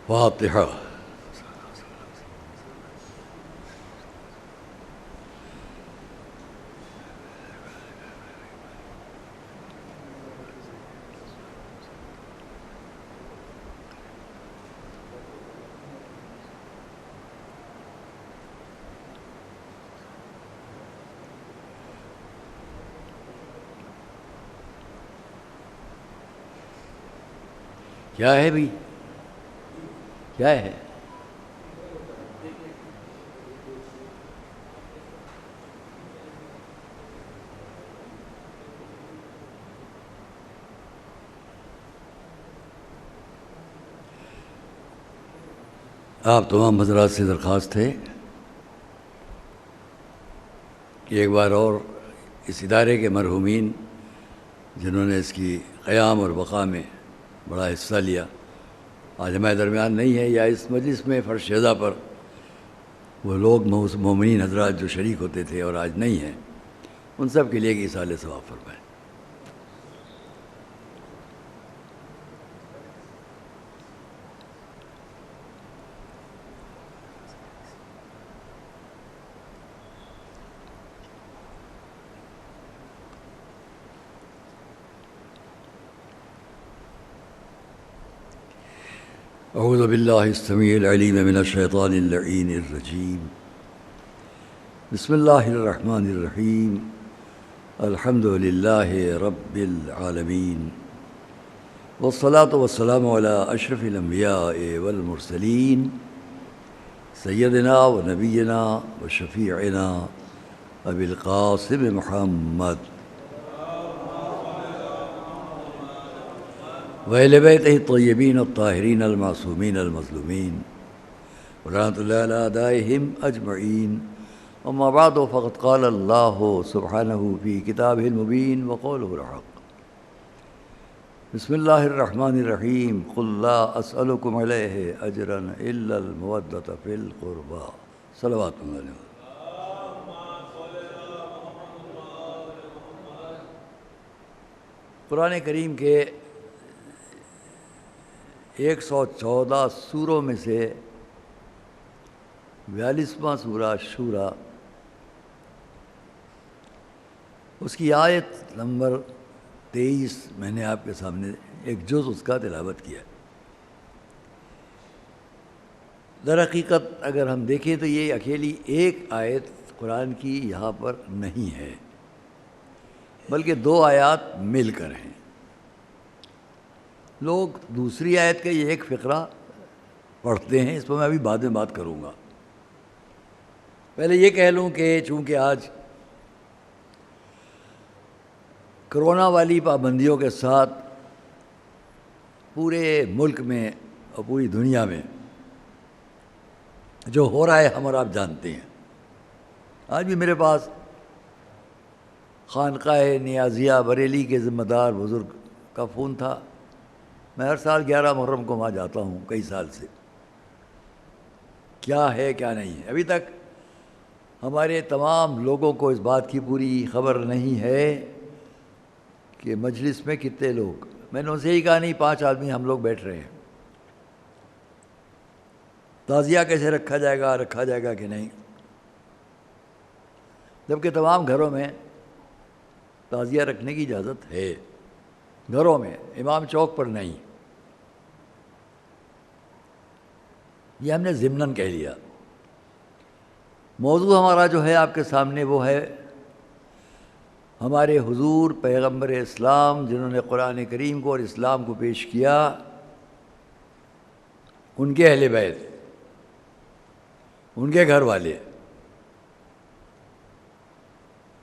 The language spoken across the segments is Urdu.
فاتحہ۔ کیا ہے بھائی، کیا ہے؟ آپ تمام حضرات سے درخواست ہے کہ ایک بار اور اس ادارے کے مرحومین جنہوں نے اس کی قیام اور بقا میں بڑا حصہ لیا، آج ہمارے درمیان نہیں ہے، یا اس مجلس میں فرش شہزہ پر وہ لوگ مومنین حضرات جو شریک ہوتے تھے اور آج نہیں ہیں، ان سب کے لیے ایک ایصال ثواب فرمائیں۔ اعوذ باللہ السمیع العلیم من الشیطان اللعین الرجیم، بسم اللہ الرحمن الرحیم، الحمد للہ رب العالمین، والصلاة والسلام علی اشرف الانبیاء والمرسلین، سیدنا و نبینا و شفیعنا ابی القاسم محمد وَأَهْلِ بَيْتِهِ الطَّيِّبِينَ الطَّاهِرِينَ الْمَعْصُومِينَ الْمَظْلُومِينَ وَرَحْمَةُ اللَّهِ عَلَىٰ أَعْدَائِهِمْ أَجْمَعِينَ أما بعد فقد قال الله سبحانه في كتابه المبين وقوله الحق، بسم الله الرحمن الرحيم، قل لا أسألكم عليه أجرا إلا المودة في القربى، صلوات اللہ علیہ۔ قرآن کریم کے 114 سوروں میں سے 42واں سورہ شورا، اس کی آیت نمبر 23 میں نے آپ کے سامنے ایک جز اس کا تلاوت کیا۔ در حقیقت اگر ہم دیکھیں تو یہ اکیلی ایک آیت قرآن کی یہاں پر نہیں ہے، بلکہ 2 آیات مل کر ہیں۔ لوگ دوسری آیت کا یہ ایک فقرہ پڑھتے ہیں، اس پر میں ابھی بعد میں بات کروں گا۔ پہلے یہ کہہ لوں کہ چونکہ آج کرونا والی پابندیوں کے ساتھ پورے ملک میں اور پوری دنیا میں جو ہو رہا ہے ہم اور آپ جانتے ہیں۔ آج بھی میرے پاس خانقاہ نیازیہ بریلی کے ذمہ دار بزرگ کا فون تھا۔ میں ہر سال 11 محرم کو وہاں جاتا ہوں کئی سال سے۔ کیا ہے کیا نہیں ہے، ابھی تک ہمارے تمام لوگوں کو اس بات کی پوری خبر نہیں ہے کہ مجلس میں کتنے لوگ۔ میں نے ان سے ہی کہا نہیں 5 آدمی ہم لوگ بیٹھ رہے ہیں، تعزیہ کیسے رکھا جائے گا کہ نہیں، جبکہ تمام گھروں میں تعزیہ رکھنے کی اجازت ہے، گھروں میں، امام چوک پر نہیں۔ یہ ہم نے ضمناً کہہ لیا۔ موضوع ہمارا جو ہے آپ کے سامنے وہ ہے ہمارے حضور پیغمبر اسلام جنہوں نے قرآن کریم کو اور اسلام کو پیش کیا، ان کے اہل بیت، ان کے گھر والے۔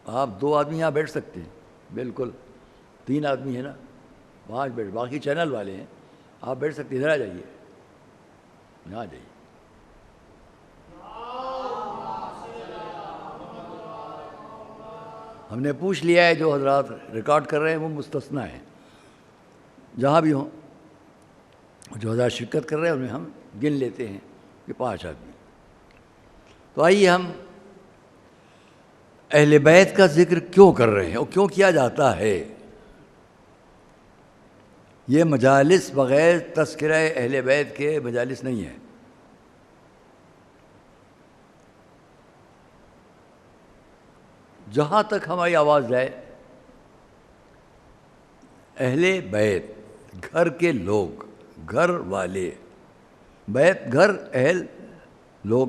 آپ 2 آدمی یہاں بیٹھ سکتے ہیں، بالکل 3 آدمی ہیں نا، 5 بیٹھ، باقی چینل والے ہیں، آپ بیٹھ سکتے ہیں۔ ادھر آ جائیے، یہاں آ جائیے۔ ہم نے پوچھ لیا ہے، جو حضرات ریکارڈ کر رہے ہیں وہ مستثنیٰ ہیں، جہاں بھی ہوں جو حضرات شرکت کر رہے ہیں انہیں ہم گن لیتے ہیں کہ 5 آدمی۔ تو آئیے ہم اہل بیت کا ذکر کیوں کر رہے ہیں اور کیوں کیا جاتا ہے، یہ مجالس بغیر تذکرہ اہل بیت کے مجالس نہیں ہیں. جہاں تک ہماری آواز جائے، اہل بیت گھر کے لوگ، گھر والے، بیت گھر، اہل لوگ،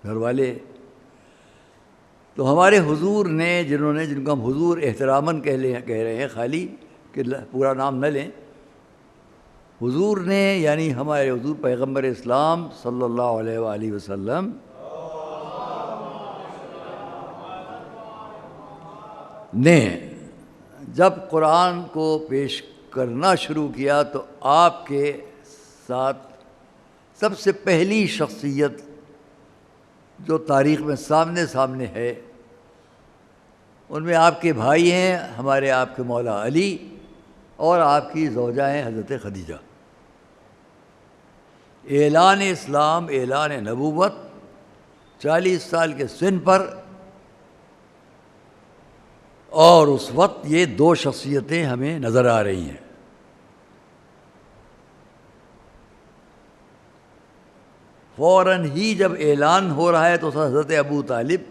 گھر والے. تو ہمارے حضور نے جن کو ہم حضور احتراماً کہہ رہے ہیں، خالی کہ پورا نام نہ لیں، حضور نے یعنی ہمارے حضور پیغمبر اسلام صلی اللہ علیہ وآلہ وسلم نے جب قرآن کو پیش کرنا شروع کیا تو آپ کے ساتھ سب سے پہلی شخصیت جو تاریخ میں سامنے ہے، ان میں آپ کے بھائی ہیں ہمارے آپ کے مولا علی، اور آپ کی زوجہ ہیں حضرت خدیجہ. اعلان اسلام، اعلان نبوت 40 سال کے سن پر، اور اس وقت یہ دو شخصیتیں ہمیں نظر آ رہی ہیں. فوراً ہی جب اعلان ہو رہا ہے تو حضرت ابو طالب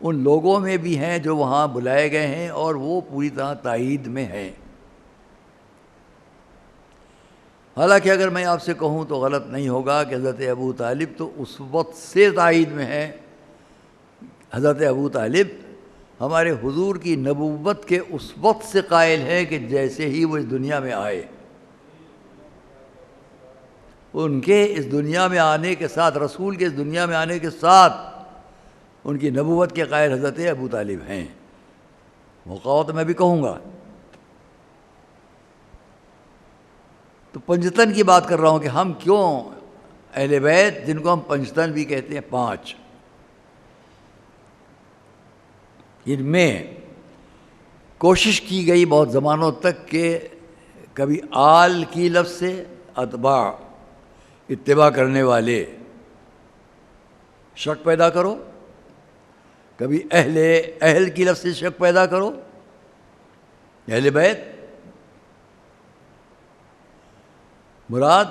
ان لوگوں میں بھی ہیں جو وہاں بلائے گئے ہیں، اور وہ پوری طرح تائید میں ہیں. حالانکہ اگر میں آپ سے کہوں تو غلط نہیں ہوگا کہ حضرت ابو طالب تو اس وقت سے تائید میں ہیں. حضرت ابو طالب ہمارے حضور کی نبوت کے اس وقت سے قائل ہے کہ جیسے ہی وہ اس دنیا میں آئے. ان کے اس دنیا میں آنے کے ساتھ، رسول کے اس دنیا میں آنے کے ساتھ، ان کی نبوت کے قائل حضرت ابو طالب ہیں. موقع تو میں بھی کہوں گا. تو پنجتن کی بات کر رہا ہوں کہ ہم کیوں اہل بیت، جن کو ہم پنجتن بھی کہتے ہیں، 5، ان میں کوشش کی گئی بہت زمانوں تک کہ کبھی آل کی لفظ سے اتباع، اتباع کرنے والے، شک پیدا کرو، کبھی اہل کی لفظ سے شک پیدا کرو، اہل بیت مراد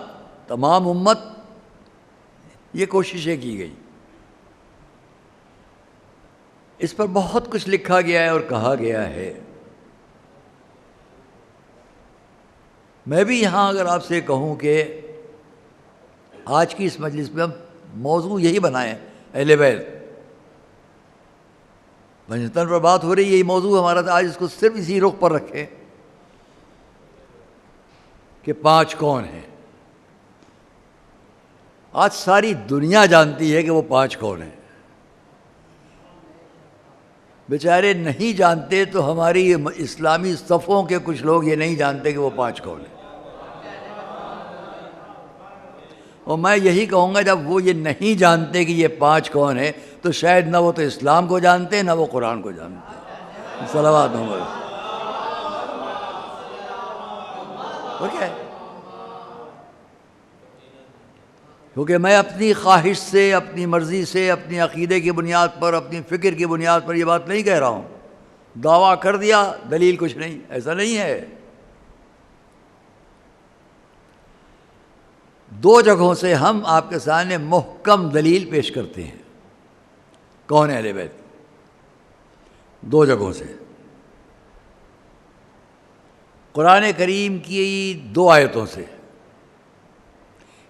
تمام امت. یہ کوششیں کی گئی. اس پر بہت کچھ لکھا گیا ہے اور کہا گیا ہے. میں بھی یہاں اگر آپ سے کہوں کہ آج کی اس مجلس میں ہم موضوع یہی بنائیں، اہل بیت، پنجتن پر بات ہو رہی ہے، یہی موضوع ہمارا تھا. آج اس کو صرف اسی رخ پر رکھیں کہ 5 کون ہیں. آج ساری دنیا جانتی ہے کہ وہ 5 کون ہیں. بیچارے نہیں جانتے تو ہماری اسلامی صفوں کے کچھ لوگ یہ نہیں جانتے کہ وہ 5 کون ہیں. اور میں یہی کہوں گا جب وہ یہ نہیں جانتے کہ یہ 5 کون ہیں تو شاید نہ وہ تو اسلام کو جانتے نہ وہ قرآن کو جانتے. صلوات محمد. اوکے، کیونکہ میں اپنی خواہش سے، اپنی مرضی سے، اپنی عقیدے کی بنیاد پر، اپنی فکر کی بنیاد پر یہ بات نہیں کہہ رہا ہوں. دعویٰ کر دیا، دلیل کچھ نہیں، ایسا نہیں ہے. 2 جگہوں سے ہم آپ کے سامنے محکم دلیل پیش کرتے ہیں کون ہے اہل بیت. 2 جگہوں سے. قرآن کریم کی 2 آیتوں سے،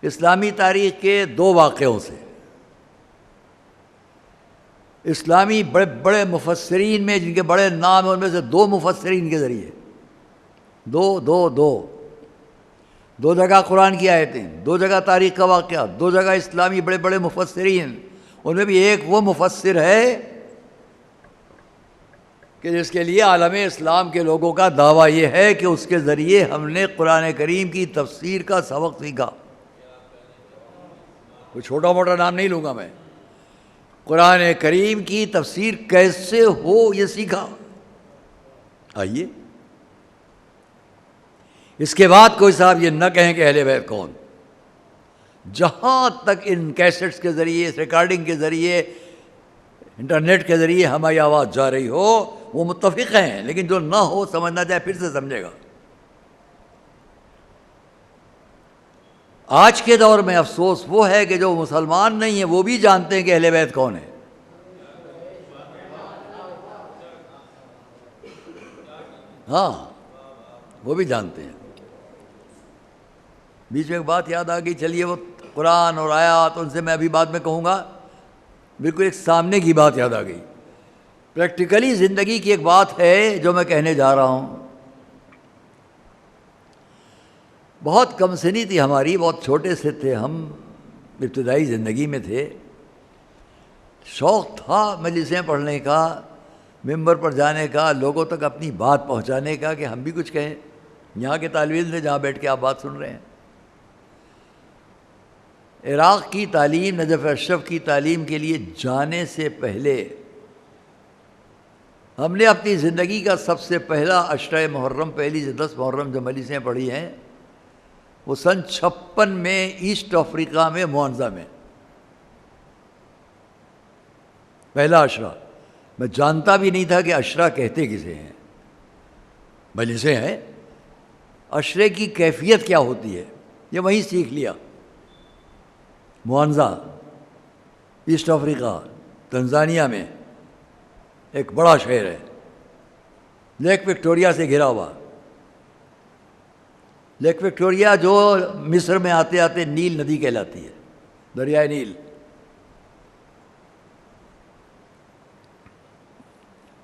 اسلامی تاریخ کے 2 واقعوں سے، اسلامی بڑے بڑے مفسرین میں جن کے بڑے نام ہیں ان میں سے 2 مفسرین کے ذریعے، 2 جگہ قرآن کی آیتیں، 2 جگہ تاریخ کا واقعہ، 2 جگہ اسلامی بڑے بڑے مفسرین. ان میں بھی ایک وہ مفسر ہے کہ جس کے لیے عالم اسلام کے لوگوں کا دعویٰ یہ ہے کہ اس کے ذریعے ہم نے قرآن کریم کی تفسیر کا سبق سیکھا. کوئی چھوٹا موٹا نام نہیں لوں گا میں. قرآن کریم کی تفسیر کیسے ہو یہ سیکھا. آئیے اس کے بعد کوئی صاحب یہ نہ کہیں کہ اہل بیت کون. جہاں تک ان کیسٹس کے ذریعے، اس ریکارڈنگ کے ذریعے انٹرنیٹ کے ذریعے ہماری آواز جا رہی ہو وہ متفق ہیں، لیکن جو نہ ہو سمجھنا جائے پھر سے سمجھے گا۔ آج کے دور میں افسوس وہ ہے کہ جو مسلمان نہیں ہیں وہ بھی جانتے ہیں کہ اہل بیت کون ہے۔ ہاں وہ بھی جانتے ہیں۔ بیچ میں ایک بات یاد آ گئی، چلیے وہ قرآن اور آیات ان سے میں ابھی بعد میں کہوں گا، بالکل ایک سامنے کی بات یاد آ گئی، پریکٹیکلی زندگی کی ایک بات ہے جو میں کہنے جا رہا ہوں۔ بہت کم سنی تھی ہماری، بہت چھوٹے سے تھے ہم، ابتدائی زندگی میں تھے، شوق تھا مجلسیں پڑھنے کا، ممبر پر جانے کا، لوگوں تک اپنی بات پہنچانے کا کہ ہم بھی کچھ کہیں۔ یہاں کے طالب علم تھے جہاں بیٹھ کے آپ بات سن رہے ہیں۔ عراق کی تعلیم، نجف اشرف کی تعلیم کے لیے جانے سے پہلے ہم نے اپنی زندگی کا سب سے پہلا عشرہ محرم، پہلی سے 10 محرم جو مجلسیں پڑھی ہیں وہ سن 56 میں ایسٹ افریقہ میں موانزہ میں، پہلا عشرہ۔ میں جانتا بھی نہیں تھا کہ عشرہ کہتے کسے ہیں، مجلسیں ہیں، عشرے کی کیفیت کیا ہوتی ہے یہ وہیں سیکھ لیا۔ موانزہ ایسٹ افریقہ، تنزانیہ میں ایک بڑا شہر ہے، لیک وکٹوریا سے گھرا ہوا۔ لیک وکٹوریا جو مصر میں آتے آتے نیل ندی کہلاتی ہے، دریائے نیل۔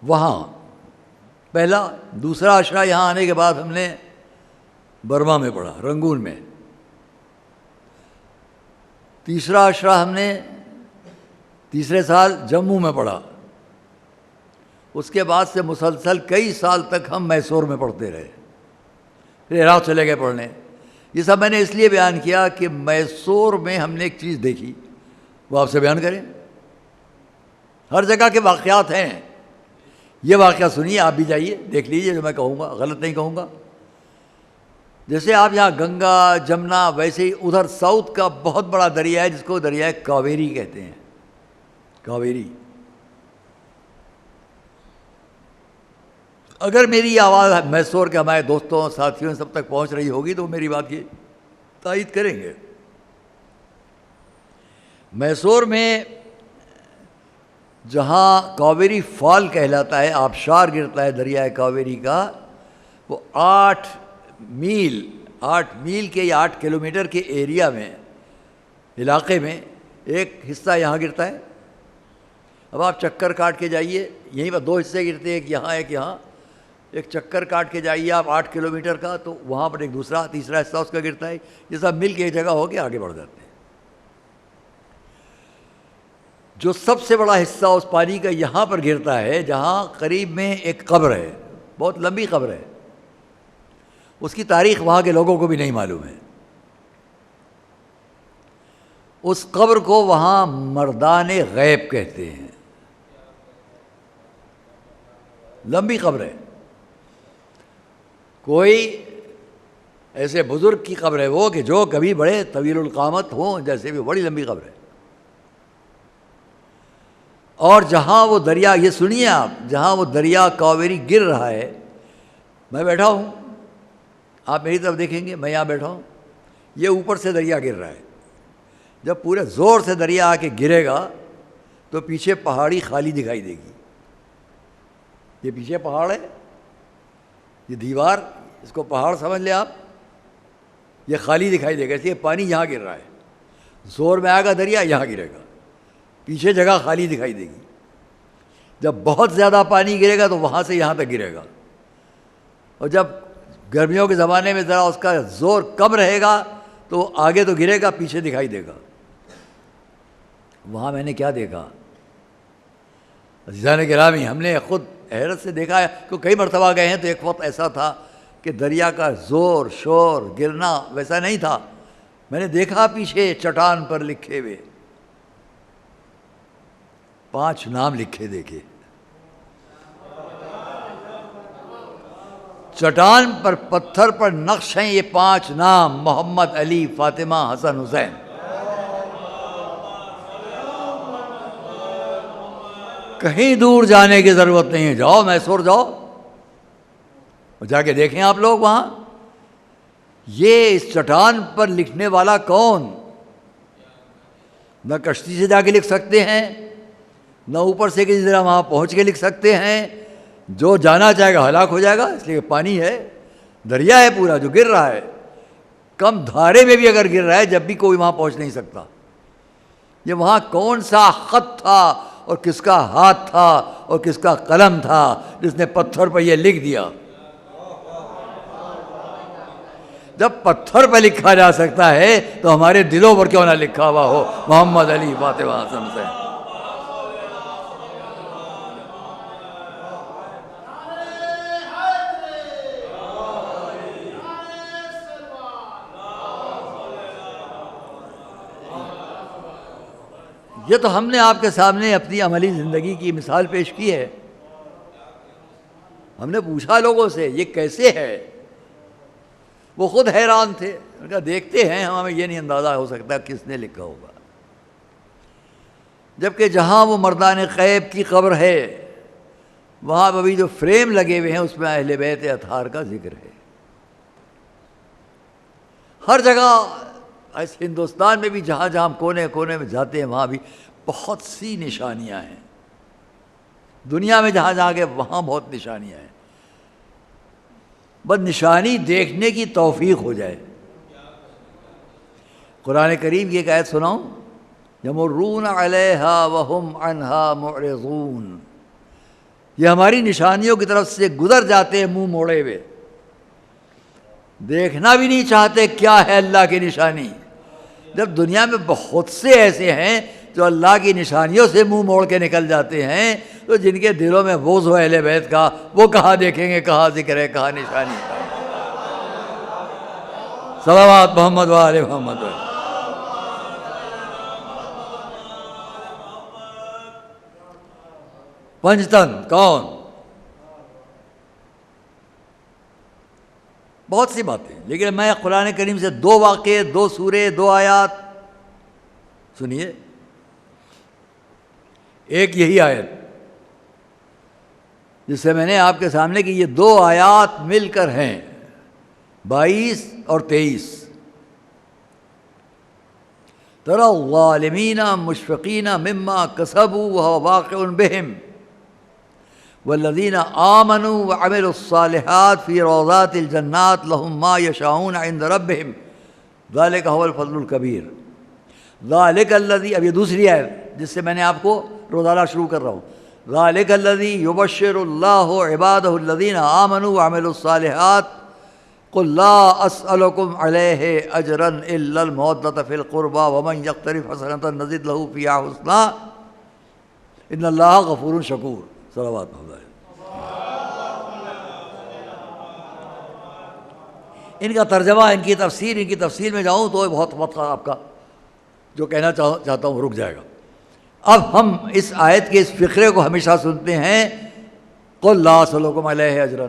وہاں پہلا، دوسرا عشرہ یہاں آنے کے بعد ہم نے برما میں پڑھا، رنگون میں۔ تیسرا عشرہ ہم نے تیسرے سال جموں میں پڑھا۔ اس کے بعد سے مسلسل کئی سال تک ہم میسور میں پڑھتے رہے، پھر عراق چلے گئے پڑھنے۔ یہ سب میں نے اس لیے بیان کیا کہ میسور میں ہم نے ایک چیز دیکھی، وہ آپ سے بیان کریں۔ ہر جگہ کے واقعات ہیں، یہ واقعہ سنیے، آپ بھی جائیے دیکھ لیجئے، جو میں کہوں گا غلط نہیں کہوں گا۔ جیسے آپ یہاں گنگا، جمنا، ویسے ہی ادھر ساؤتھ کا بہت بڑا دریا ہے جس کو دریائے کاویری کہتے ہیں، کاویری۔ اگر میری آواز میسور کے ہمارے دوستوں، ساتھیوں سب تک پہنچ رہی ہوگی تو وہ میری بات کی تائید کریں گے۔ میسور میں جہاں کاویری فال کہلاتا ہے، آبشار گرتا ہے دریائے کاویری کا، وہ 8 میل کے یا 8 کلومیٹر کے ایریا میں، علاقے میں ایک حصہ یہاں گرتا ہے۔ اب آپ چکر کاٹ کے جائیے، یہیں پر 2 حصے گرتے ہیں، ایک یہاں ایک یہاں، ایک چکر کاٹ کے جائیے آپ 8 کلومیٹر کا تو وہاں پر ایک دوسرا تیسرا حصہ اس کا گرتا ہے۔ یہ سب مل کے ایک جگہ ہو کے آگے بڑھ جاتے ہیں۔ جو سب سے بڑا حصہ اس پانی کا یہاں پر گرتا ہے، جہاں قریب میں ایک قبر ہے، بہت لمبی قبر ہے، اس کی تاریخ وہاں کے لوگوں کو بھی نہیں معلوم ہے۔ اس قبر کو وہاں مردان غیب کہتے ہیں، لمبی قبر ہے، کوئی ایسے بزرگ کی قبر ہے وہ کہ جو کبھی بڑے طویل القامت ہوں، جیسے بھی بڑی لمبی قبر ہے۔ اور جہاں وہ دریا، یہ سنیے آپ، جہاں وہ دریا کاویری گر رہا ہے، میں بیٹھا ہوں، آپ میری طرف دیکھیں گے، میں یہاں بیٹھا ہوں، یہ اوپر سے دریا گر رہا ہے۔ جب پورے زور سے دریا آ کے گرے گا تو پیچھے پہاڑی خالی دکھائی دے گی۔ یہ پیچھے پہاڑ ہے، یہ دیوار، اس کو پہاڑ سمجھ لیں آپ، یہ خالی دکھائی دے گا، اس لیے پانی یہاں گر رہا ہے، زور میں آئے گا دریا یہاں گرے گا، پیچھے جگہ خالی دکھائی دے گی۔ جب بہت زیادہ پانی گرے گا تو وہاں سے یہاں تک گرے گا، اور جب گرمیوں کے زمانے میں ذرا اس کا زور کم رہے گا تو آگے تو گرے گا، پیچھے دکھائی دے گا۔ وہاں میں نے کیا دیکھا، عزیزان گرامی، ہم نے خود حیرت سے دیکھا ہے کہ کئی مرتبہ گئے ہیں تو ایک وقت ایسا تھا کہ دریا کا زور شور گرنا ویسا نہیں تھا۔ میں نے دیکھا پیچھے چٹان پر لکھے ہوئے 5 نام لکھے دیکھے، چٹان پر پتھر پر نقش ہیں یہ 5 نام، محمد، علی، فاطمہ، حسن، حسین۔ کہیں دور جانے کی ضرورت نہیں ہے، جاؤ میسور جاؤ اور جا کے دیکھیں آپ لوگ وہاں یہ اس چٹان پر لکھنے والا کون؟ نہ کشتی سے جا کے لکھ سکتے ہیں، نہ اوپر سے کسی طرح وہاں پہنچ کے لکھ سکتے ہیں، جو جانا چاہے گا ہلاک ہو جائے گا، اس لیے پانی ہے، دریا ہے پورا جو گر رہا ہے، کم دھارے میں بھی اگر گر رہا ہے جب بھی کوئی وہاں پہنچ نہیں سکتا۔ یہ وہاں کون سا خط تھا اور کس کا ہاتھ تھا اور کس کا قلم تھا جس نے پتھر پر یہ لکھ دیا؟ جب پتھر پہ لکھا جا سکتا ہے تو ہمارے دلوں پر کیوں نہ لکھا ہوا ہو محمد علی فاطمہ اعظم سے۔ یہ تو ہم نے آپ کے سامنے اپنی عملی زندگی کی مثال پیش کی ہے۔ ہم نے پوچھا لوگوں سے یہ کیسے ہے، وہ خود حیران تھے، ان کا دیکھتے ہیں ہمیں یہ نہیں اندازہ ہو سکتا کس نے لکھا ہوگا، جبکہ جہاں وہ مردان غیب کی قبر ہے وہاں ابھی جو فریم لگے ہوئے ہیں اس میں اہل بیت اطہار کا ذکر ہے۔ ہر جگہ اس ہندوستان میں بھی جہاں جہاں ہم کونے کونے میں جاتے ہیں وہاں بھی بہت سی نشانیاں ہیں، دنیا میں جہاں جہاں گئے وہاں بہت نشانیاں ہیں، بس نشانی دیکھنے کی توفیق ہو جائے۔ قرآن کریم کی ایک آیت سناؤں، یمرون علیہا وہم عنہا معرضون، یہ ہماری نشانیوں کی طرف سے گزر جاتے ہیں منہ موڑے ہوئے، دیکھنا بھی نہیں چاہتے کیا ہے اللہ کی نشانی۔ جب دنیا میں بہت سے ایسے ہیں جو اللہ کی نشانیوں سے منہ موڑ کے نکل جاتے ہیں تو جن کے دلوں میں بغض ہو اہل بیت کا وہ کہاں دیکھیں گے کہاں ذکر ہے کہاں نشانی ہے۔ صلوات محمد و آل محمد۔ پنجتن کون؟ بہت سی باتیں، لیکن میں قرآن کریم سے 2 واقعے، 2 سورے، 2 آیات سنیے۔ ایک یہی آیت جس سے میں نے آپ کے سامنے کی یہ 2 آیات مل کر ہیں 22 اور 23۔ تری الظالمین مشفقین مما کسبوا وهو واقع بهم والذین آمنوا وعملوا الصالحات فی روضات الجنات لهم ما یشاءون عند ربهم ذلک هو الفضل الکبیر۔ ذلک الذی، اب یہ دوسری آیت جس سے میں نے آپ کو روزانہ شروع کر رہا ہوں، ذلک الذی یبشر اللہ عبادہ الذین آمنوا وعملوا الصالحات قل لا اسألکم علیہ اجرا الا المودۃ فی القربى ومن یقترف حسنۃ نزد له فیہا حسنا ان اللہ غفور شکور۔ صلوات اللہ۔ ان کا ترجمہ، ان کی تفسیر میں جاؤں تو بہت وقت آپ کا جو کہنا چاہتا ہوں رک جائے گا۔ اب ہم اس آیت کے اس فقرے کو ہمیشہ سنتے ہیں، قل لا اسألکم علیہ اجرا،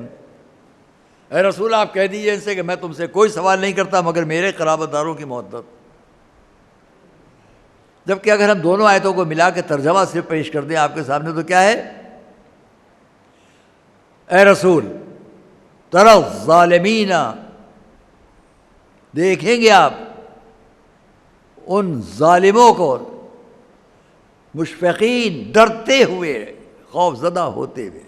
اے رسول آپ کہہ دیجیے ان سے کہ میں تم سے کوئی سوال نہیں کرتا مگر میرے قرابت داروں کی مودت۔ جبکہ اگر ہم دونوں آیتوں کو ملا کے ترجمہ صرف پیش کر دیں آپ کے سامنے تو کیا ہے؟ اے رسول تری الظالمین، دیکھیں گے آپ ان ظالموں کو، مشفقین، ڈرتے ہوئے، خوف زدہ ہوتے ہوئے،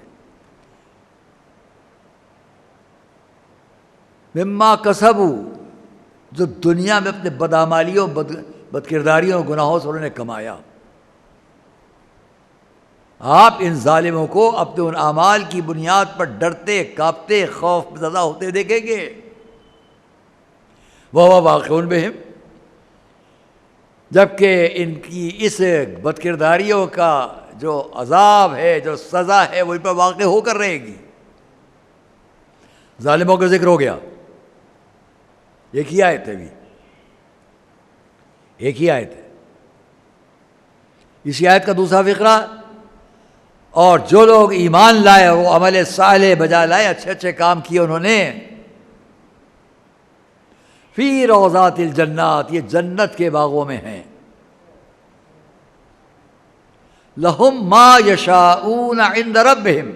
مما کسبوا، جو دنیا میں اپنے بدعمالیوں بدکرداریوں گناہوں سے انہوں نے کمایا۔ آپ ان ظالموں کو اپنے ان اعمال کی بنیاد پر ڈرتے کانپتے خوف زدہ ہوتے دیکھیں گے۔ وَهُوَ وَاقِعٌ بِهِمْ، جبکہ ان کی اس بدکرداریوں کا جو عذاب ہے، جو سزا ہے، وہ ان پر واقع ہو کر رہے گی۔ ظالموں کا ذکر ہو گیا، ایک ہی آیت ہے، بھی ایک ہی آیت ہے۔ اسی آیت کا دوسرا فقرہ، اور جو لوگ ایمان لائے وہ عمل صالح بجا لائے، اچھے اچھے کام کیے انہوں نے، فی روضات الجنات، یہ جنت کے باغوں میں ہیں، لہم ما یشاؤون عند ربہم،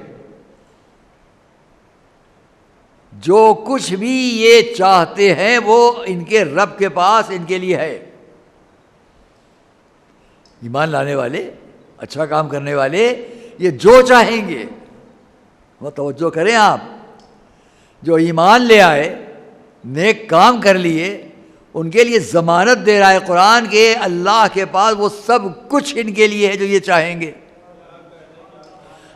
جو کچھ بھی یہ چاہتے ہیں وہ ان کے رب کے پاس ان کے لیے ہے۔ ایمان لانے والے، اچھا کام کرنے والے یہ جو چاہیں گے، وہ توجہ کریں آپ، جو ایمان لے آئے، نیک کام کر لیے، ان کے لیے ضمانت دے رہا ہے قرآن کے اللہ کے پاس وہ سب کچھ ان کے لیے ہے جو یہ چاہیں گے۔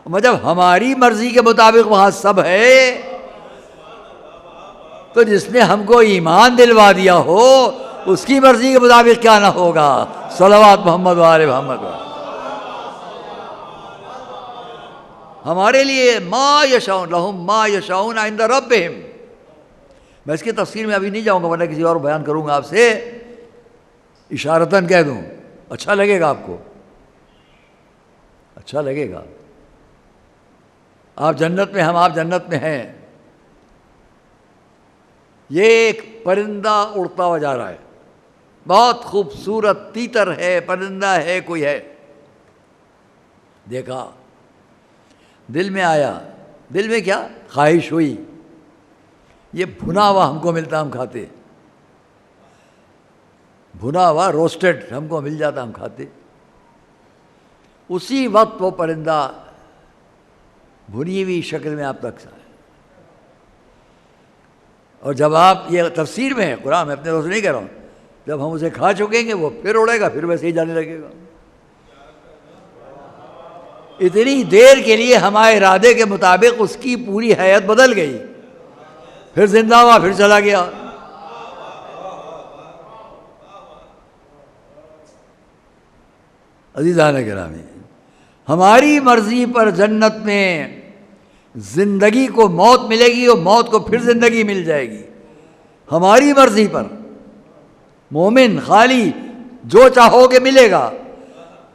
مطلب ہماری مرضی کے مطابق وہاں سب ہے، تو جس نے ہم کو ایمان دلوا دیا ہو اس کی مرضی کے مطابق کیا نہ ہوگا۔ صلوات محمد و آل محمد۔ ہمارے لیے ما یشاؤن، لہم ما یشاؤن عند ربہم۔ میں اس کی تفسیر میں ابھی نہیں جاؤں گا ورنہ کسی اور بیان کروں گا، آپ سے اشارتاً کہہ دوں، اچھا لگے گا آپ کو، اچھا لگے گا۔ آپ جنت میں، ہم آپ جنت میں ہیں، یہ ایک پرندہ اڑتا ہوا جا رہا ہے، بہت خوبصورت تیتر ہے، پرندہ ہے، کوئی ہے، دیکھا، دل میں آیا، دل میں کیا خواہش ہوئی، یہ بھنا ہوا ہم کو ملتا ہم کھاتے، بھنا ہوا روسٹڈ ہم کو مل جاتا ہم کھاتے۔ اسی وقت وہ پرندہ بھنی ہوئی شکل میں آپ تک آئے، اور جب آپ، یہ تفسیر میں ہے، قرآن میں اپنے دوست نہیں کہہ رہا ہوں، جب ہم اسے کھا چکیں گے وہ پھر اڑے گا، پھر ویسے ہی جانے لگے گا۔ اتنی دیر کے لیے ہمارے ارادے کے مطابق اس کی پوری حیت بدل گئی، پھر زندہ ہوا، پھر چلا گیا۔ عزیزان گرامی، ہماری مرضی پر جنت میں زندگی کو موت ملے گی اور موت کو پھر زندگی مل جائے گی، ہماری مرضی پر۔ مومن خالی جو چاہو گے ملے گا،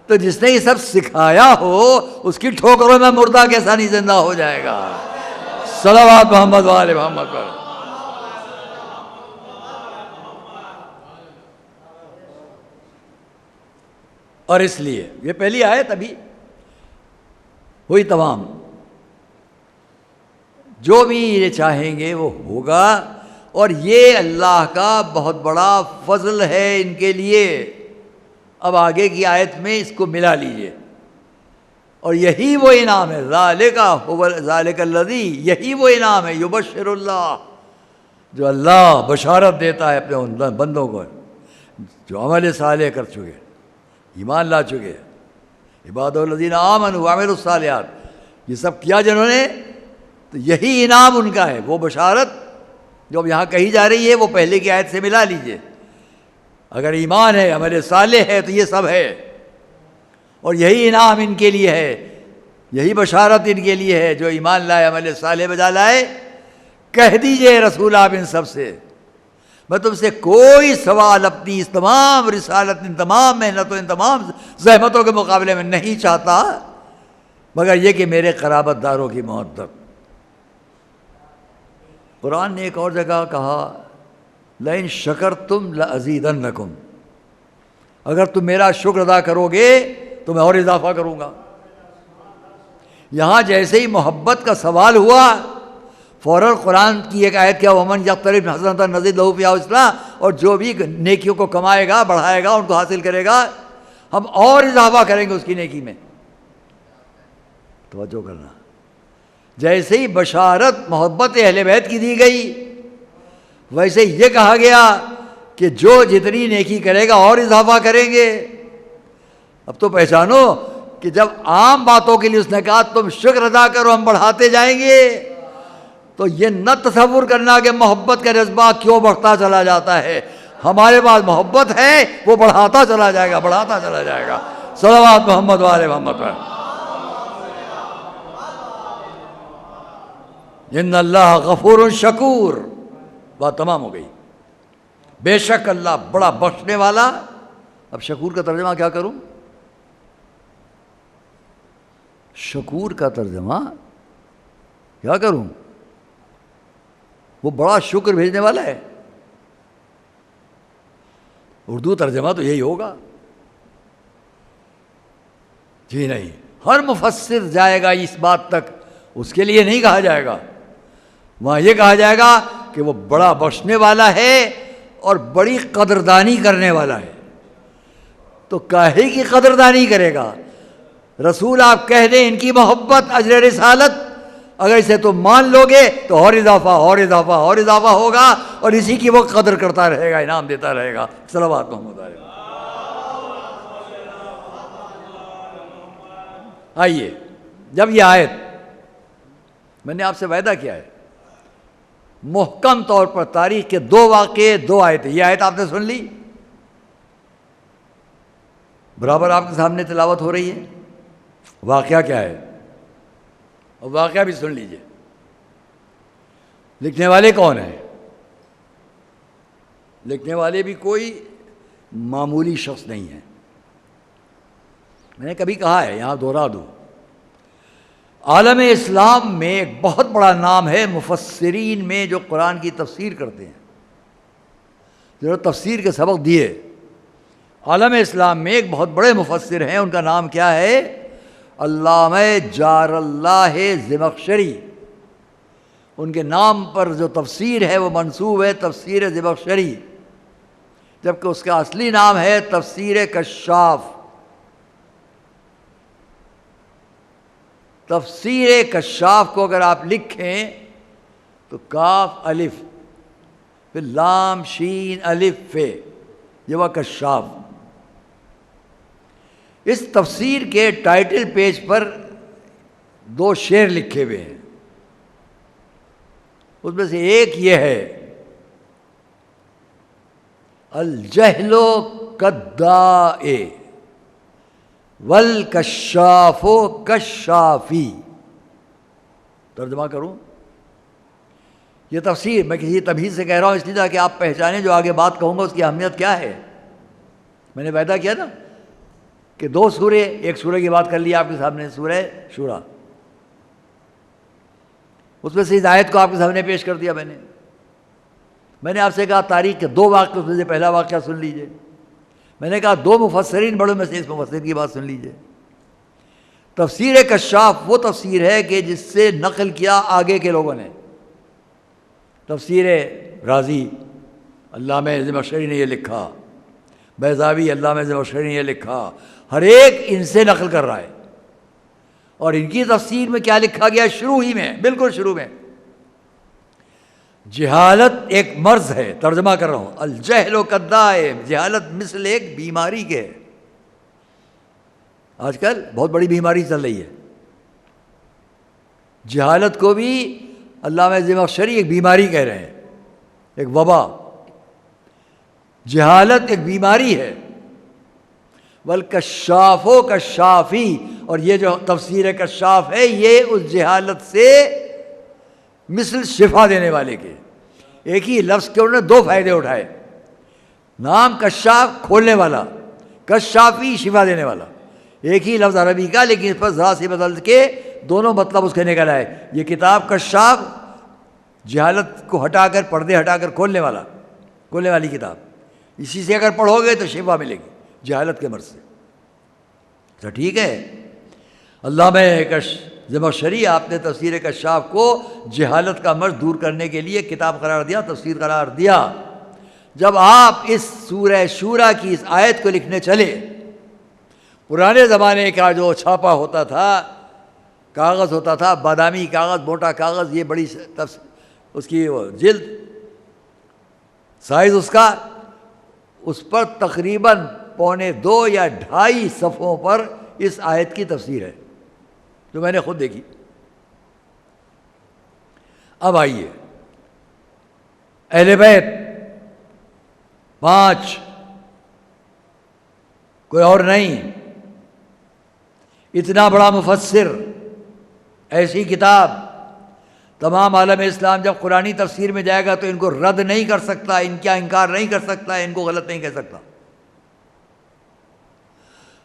تو جس نے یہ سب سکھایا ہو اس کی ٹھوکروں میں مردہ کیسا نہیں زندہ ہو جائے گا۔ صلوات محمد و آل محمد پر۔ اور اس لیے یہ پہلی آیت ابھی ہوئی تمام، جو بھی یہ چاہیں گے وہ ہوگا، اور یہ اللہ کا بہت بڑا فضل ہے ان کے لیے۔ اب آگے کی آیت میں اس کو ملا لیجئے، اور یہی وہ انعام ہے، ذالک الذی، یہی وہ انعام ہے، یبشر اللہ، جو اللہ بشارت دیتا ہے اپنے ان بندوں کو جو عمل صالح کر چکے، ایمان لا چکے، عباد الذین آمنوا وعملوا الصالحات، یہ سب کیا جنہوں نے، تو یہی انعام ان کا ہے۔ وہ بشارت جو اب یہاں کہی جا رہی ہے وہ پہلے کی آیت سے ملا لیجئے، اگر ایمان ہے، عمل صالح ہے، تو یہ سب ہے، اور یہی انعام ان کے لیے ہے، یہی بشارت ان کے لیے ہے جو ایمان لائے، عمل صالح بجا لائے۔ کہہ دیجئے رسول آپ ان سب سے، میں تم سے کوئی سوال اپنی اس تمام رسالت، ان تمام محنتوں، ان تمام زحمتوں کے مقابلے میں نہیں چاہتا، مگر یہ کہ میرے قرابت داروں کی محبت۔ قرآن نے ایک اور جگہ کہا، لئن شکرتم لازیدنکم، اگر تم میرا شکر ادا کرو گے تو میں اور اضافہ کروں گا۔ یہاں جیسے ہی محبت کا سوال ہوا، فوراً قرآن کی ایک آیت کیا، ومن یقترف حسنۃ نزد لہ فیہا اصلاح، اور جو بھی نیکیوں کو کمائے گا، بڑھائے گا، ان کو حاصل کرے گا، ہم اور اضافہ کریں گے اس کی نیکی میں۔ توجہ کرنا، جیسے ہی بشارت محبت اہل بیت کی دی گئی، ویسے یہ کہا گیا کہ جو جتنی نیکی کرے گا اور اضافہ کریں گے۔ اب تو پہچانو کہ جب عام باتوں کے لیے اس نے کہا تم شکر ادا کرو ہم بڑھاتے جائیں گے، تو یہ نہ تصور کرنا کہ محبت کا جذبہ کیوں بڑھتا چلا جاتا ہے۔ ہمارے پاس محبت ہے، وہ بڑھاتا چلا جائے گا، بڑھاتا چلا جائے گا۔ صلوات محمد و آل محمد پر۔ ان اللہ غفور شکور، بات تمام ہو گئی۔ بے شک اللہ بڑا بخشنے والا۔ اب شکور کا ترجمہ کیا کروں؟ شکور کا ترجمہ کیا کروں؟ وہ بڑا شکر بھیجنے والا ہے، اردو ترجمہ تو یہی ہوگا۔ جی نہیں، ہر مفسر جائے گا اس بات تک، اس کے لیے نہیں کہا جائے گا، وہاں یہ کہا جائے گا کہ وہ بڑا بخشنے والا ہے اور بڑی قدردانی کرنے والا ہے۔ تو کاہے کی قدردانی کرے گا؟ رسول آپ کہہ دیں ان کی محبت اجر رسالت، اگر اسے تم مان لو گے تو اور اضافہ اور اضافہ اور اضافہ ہوگا، اور اسی کی وہ قدر کرتا رہے گا، انعام دیتا رہے گا۔ صلوات محمد علیہ۔ آئیے، جب یہ آیت، میں نے آپ سے وعدہ کیا ہے محکم طور پر تاریخ کے 2 واقعے 2 آیتیں، یہ آیت آپ نے سن لی، برابر آپ کے سامنے تلاوت ہو رہی ہے، واقعہ کیا ہے، اور واقعہ بھی سن لیجئے۔ لکھنے والے کون ہیں؟ لکھنے والے بھی کوئی معمولی شخص نہیں ہے۔ میں نے کبھی کہا ہے، یہاں دوہرا دوں، عالم اسلام میں ایک بہت بڑا نام ہے مفسرین میں جو قرآن کی تفسیر کرتے ہیں، جو تفسیر کے سبق دیے۔ عالم اسلام میں ایک بہت بڑے مفسر ہیں، ان کا نام کیا ہے؟ علامہ جار اللہ زمخشری۔ ان کے نام پر جو تفسیر ہے وہ منسوب ہے تفسیر زمخشری، جبکہ اس کا اصلی نام ہے تفسیر کشاف۔ تفسیر کشاف کو اگر آپ لکھیں تو کاف الف پھر لام شین الف فے، یہ وہ کشاف۔ اس تفسیر کے ٹائٹل پیج پر 2 شعر لکھے ہوئے ہیں، اس میں سے ایک یہ ہے، الجہل کالداء والکشاف کشافی۔ ترجمہ کروں، یہ تفسیر میں کسی تمہید سے کہہ رہا ہوں اس لیے تاکہ آپ پہچانیں جو آگے بات کہوں گا اس کی اہمیت کیا ہے۔ میں نے وعدہ کیا نا کہ 2 سورے، ایک سورے کی بات کر لی آپ کے سامنے، سورہ شورا، اس میں سے اس آیت کو آپ کے سامنے پیش کر دیا میں نے آپ سے کہا تاریخ کے 2 واقعے، اس میں سے پہلا واقعہ سن لیجئے۔ میں نے کہا 2 مفسرین بڑوں میں سے اس مفسر کی بات سن لیجئے۔ تفسیر کشاف وہ تفسیر ہے کہ جس سے نقل کیا آگے کے لوگوں نے۔ تفسیر رازی علامہ زمخشری نے یہ لکھا، بیضاوی علامہ زمخشری نے یہ لکھا، ہر ایک ان سے نقل کر رہا ہے۔ اور ان کی تفسیر میں کیا لکھا گیا؟ شروع ہی میں، بالکل شروع میں، جہالت ایک مرض ہے۔ ترجمہ کر رہا ہوں، الجہل کالداء، جہالت مثل ایک بیماری کے ہے۔ آج کل بہت بڑی بیماری چل رہی ہے، جہالت کو بھی علامہ زمخشری ایک بیماری کہہ رہے ہیں، ایک وبا۔ جہالت ایک بیماری ہے، والکشاف کشافی، اور یہ جو تفسیر کشاف ہے یہ اس جہالت سے مثل شفا دینے والے کے۔ ایک ہی لفظ کے انہوں نے 2 فائدے اٹھائے، نام کشاف کھولنے والا، کشافی شفا دینے والا، ایک ہی لفظ عربی کا، لیکن اس پر ذرا سی بدل کے دونوں مطلب اس کے نکل آئے۔ یہ کتاب کشاف جہالت کو ہٹا کر، پردے ہٹا کر کھولنے والی کتاب، اسی سے اگر پڑھو گے تو شفا ملے گی جہالت کے مرض سے۔ تو ٹھیک ہے، علامہ زمخشری آپ نے تفسیر کشاف کو جہالت کا مرض دور کرنے کے لیے کتاب قرار دیا، تفسیر قرار دیا۔ جب آپ اس سورہ شورا کی اس آیت کو لکھنے چلے، پرانے زمانے کا جو چھاپا ہوتا تھا، کاغذ ہوتا تھا، بادامی کاغذ، موٹا کاغذ، یہ بڑی اس کی جلد، سائز اس کا، اس پر تقریباً 1.25 یا 2.5 صفحوں پر اس آیت کی تفسیر ہے، جو میں نے خود دیکھی۔ اب آئیے، اہل بیت 5، کوئی اور نہیں، اتنا بڑا مفسر، ایسی کتاب، تمام عالم اسلام جب قرآنی تفسیر میں جائے گا تو ان کو رد نہیں کر سکتا، ان کا انکار نہیں کر سکتا، ان کو غلط نہیں کہہ سکتا۔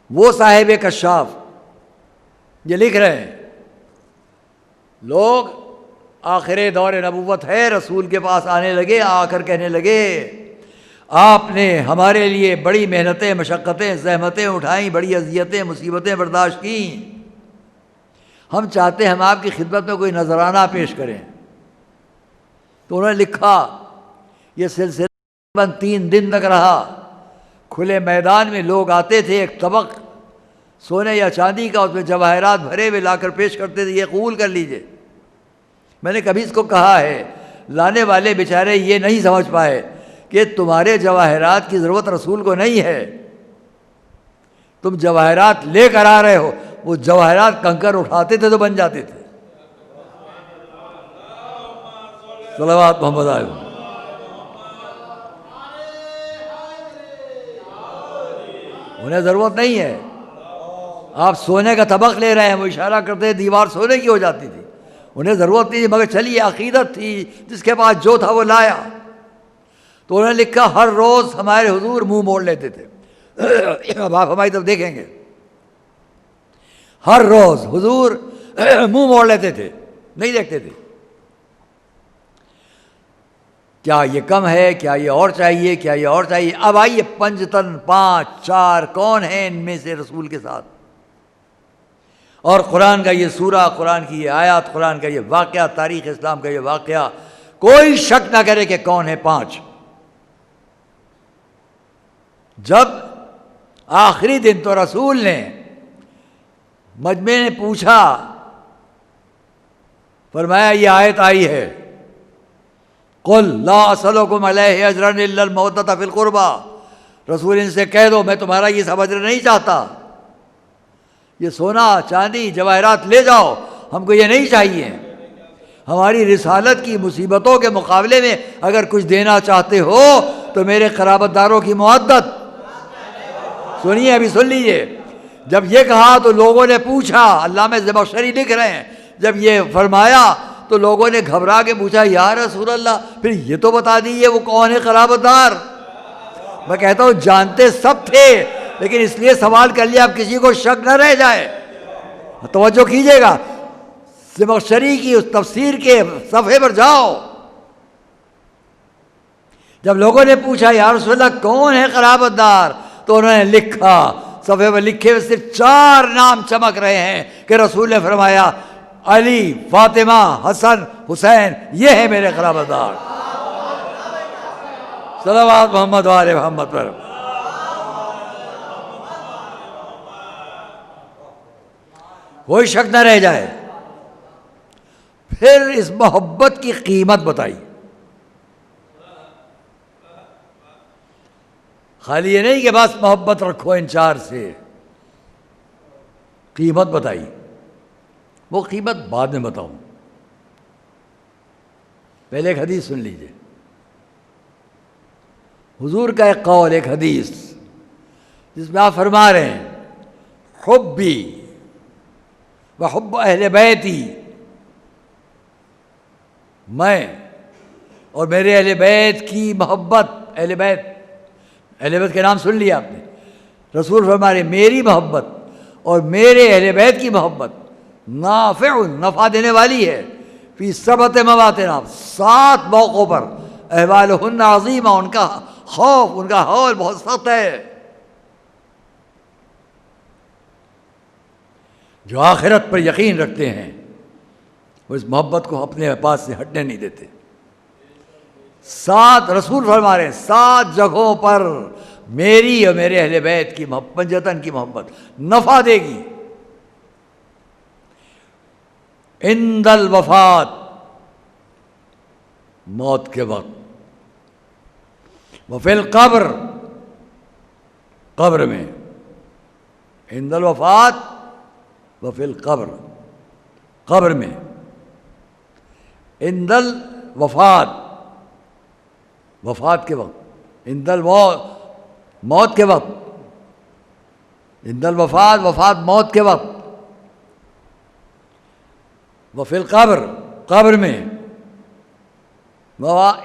وہ صاحب کشاف یہ لکھ رہے ہیں، لوگ آخر دور نبوت ہے، رسول کے پاس آنے لگے، آ کر کہنے لگے آپ نے ہمارے لیے بڑی محنتیں، مشقتیں، زحمتیں اٹھائیں، بڑی اذیتیں، مصیبتیں برداشت کیں۔ ہم چاہتے ہیں ہم آپ کی خدمت میں کوئی نذرانہ پیش کریں۔ تو انہوں نے لکھا، یہ سلسلہ تقریباً 3 دن تک رہا۔ کھلے میدان میں لوگ آتے تھے، ایک طبق سونے یا چاندی کا، اس میں جواہرات بھرے ہوئے لا کر پیش کرتے تھے، یہ قبول کر لیجئے۔ میں نے کبھی اس کو کہا ہے، لانے والے بیچارے یہ نہیں سمجھ پائے کہ تمہارے جواہرات کی ضرورت رسول کو نہیں ہے، تم جواہرات لے کر آ رہے ہو۔ وہ جواہرات کنکر اٹھاتے تھے تو بن جاتے تھے۔ صلوات محمد علیہ۔ انہیں ضرورت نہیں ہے۔ آپ سونے کا طبق لے رہے ہیں، وہ اشارہ کرتے دیوار سونے کی ہو جاتی تھی، انہیں ضرورت نہیں تھی، مگر چلیے عقیدت تھی، جس کے پاس جو تھا وہ لایا۔ تو انہوں نے لکھا، ہر روز ہمارے حضور منہ موڑ لیتے تھے۔ اب آپ ہماری طرف دیکھیں گے، ہر روز حضور منہ موڑ لیتے تھے، نہیں دیکھتے تھے۔ کیا یہ کم ہے؟ کیا یہ اور چاہیے؟ کیا یہ اور چاہیے؟ اب آئیے، پنجتن 5 4 کون ہیں ان میں سے رسول کے ساتھ؟ اور قرآن کا یہ سورہ، قرآن کی یہ آیات، قرآن کا یہ واقعہ، تاریخ اسلام کا یہ واقعہ، کوئی شک نہ کرے کہ کون ہے 5۔ جب آخری دن تو رسول نے مجمع نے پوچھا، فرمایا یہ آیت آئی ہے، قل لا اسألکم علیہ اجرا الا المودۃ فی القربى، رسول ان سے کہہ دو میں تمہارا یہ سب اجر نہیں چاہتا، یہ سونا چاندی جواہرات لے جاؤ، ہم کو یہ نہیں چاہیے۔ ہماری رسالت کی مصیبتوں کے مقابلے میں اگر کچھ دینا چاہتے ہو تو میرے قرابت داروں کی مودت۔ سنیے، ابھی سن لیجئے۔ جب یہ کہا تو لوگوں نے پوچھا، علامہ زمخشری لکھ رہے ہیں، جب یہ فرمایا تو لوگوں نے گھبرا کے پوچھا، یا رسول اللہ پھر یہ تو بتا دیجئے وہ کون ہے قرابت دار۔ میں کہتا ہوں جانتے سب تھے، لیکن اس لیے سوال کر لیا اب کسی کو شک نہ رہ جائے۔ توجہ کیجئے گا، زمخشری کی اس تفسیر کے صفحے پر جاؤ۔ جب لوگوں نے پوچھا یا رسول اللہ کون ہے قرابت دار، تو انہوں نے لکھا، صفحے پر لکھے ہوئے صرف 4 نام چمک رہے ہیں کہ رسول نے فرمایا علی، فاطمہ، حسن، حسین، یہ ہے میرے قرابت دار۔ صلوات محمد و آل محمد پر۔ کوئی شک نہ رہ جائے۔ پھر اس محبت کی قیمت بتائی۔ خالی یہ نہیں کہ بس محبت رکھو ان 4 سے، قیمت بتائی۔ وہ قیمت بعد میں بتاؤں، پہلے ایک حدیث سن لیجئے۔ حضور کا ایک قول، ایک حدیث جس میں آپ فرما رہے ہیں، حبی وحب اہل بیتی، میں اور میرے اہل بیت کی محبت۔ اہل بیت کے نام سن لیا آپ نے۔ رسول فرما رہے میری محبت اور میرے اہل بیت کی محبت نافع، نفع دینے والی ہے، فی 7 مواطن، 7 موقعوں پر، احوالہن عظیمہ، ان کا خوف، ان کا حول بہت سخت ہے۔ جو آخرت پر یقین رکھتے ہیں وہ اس محبت کو اپنے پاس سے ہٹنے نہیں دیتے۔ 7 رسول فرما رہے ہیں، 7 جگہوں پر میری اور میرے اہل بیت کی محبت، پنجتن کی محبت نفع دے گی۔ عند الوفات، موت کے وقت، وفی القبر، قبر میں، عند الوفات وفی القبر، قبر میں، عند الوفات، وفات کے وقت، عند الموت، موت کے وقت، عند الوفات، وفات موت کے وقت، وفی القبر، قبر میں،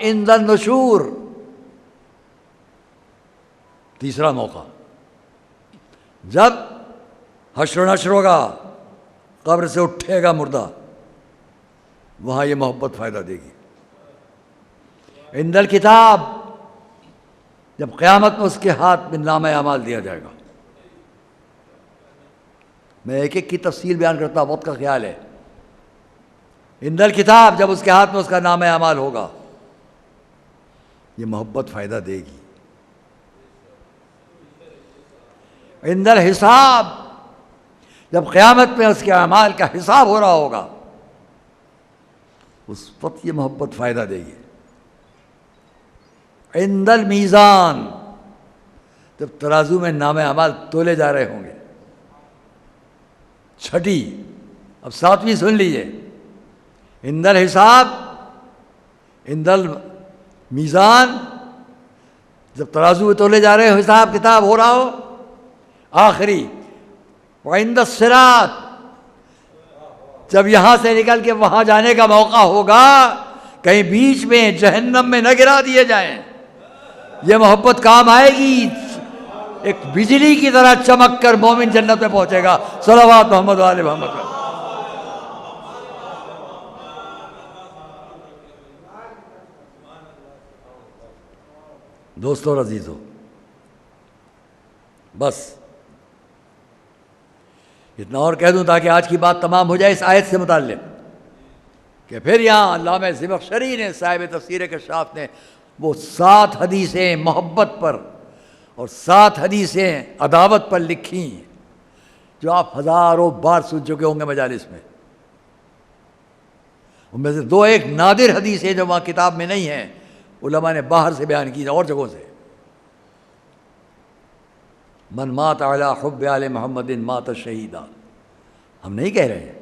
عند النشور، تیسرا موقع جب حشر و نشر ہوگا، قبر سے اٹھے گا مردہ، وہاں یہ محبت فائدہ دے گی۔ عند الکتاب، جب قیامت میں اس کے ہاتھ میں نامہ اعمال دیا جائے گا. میں ایک ایک کی تفصیل بیان کرتا ہوں، وقت کا خیال ہے. عند الکتاب، جب اس کے ہاتھ میں اس کا نامہ اعمال ہوگا، یہ محبت فائدہ دے گی. عند الحساب، جب قیامت میں اس کے اعمال کا حساب ہو رہا ہوگا، اس وقت یہ محبت فائدہ دے گی. عند المیزان، جب ترازو میں نامہ اعمال تولے جا رہے ہوں گے. چھٹی، اب ساتویں سن لیجئے. عند الحساب، عند المیزان، جب ترازو میں تولے جا رہے ہو، حساب کتاب ہو رہا ہو. آخری، وعند الصراط، جب یہاں سے نکل کے وہاں جانے کا موقع ہوگا، کہیں بیچ میں جہنم میں نہ گرا دیے جائیں. یہ محبت کام آئے گی، ایک بجلی کی طرح چمک کر مومن جنت میں پہنچے گا. صلوات محمد و آل محمد. دوستو اور عزیزو، بس اتنا اور کہہ دوں تاکہ آج کی بات تمام ہو جائے اس آیت سے متعلق، کہ پھر یہاں علامہ زمخشری نے، صاحب تفسیر کشاف نے، وہ 7 حدیثیں محبت پر اور 7 حدیثیں عداوت پر لکھی، جو آپ ہزاروں بار سن چکے ہوں گے مجالس میں. ان میں سے 2 ایک نادر حدیثیں جو وہاں کتاب میں نہیں ہیں، علماء نے باہر سے بیان کی اور جگہوں سے. من مات علی حب آل محمد مات شہیدا. ہم نہیں کہہ رہے ہیں،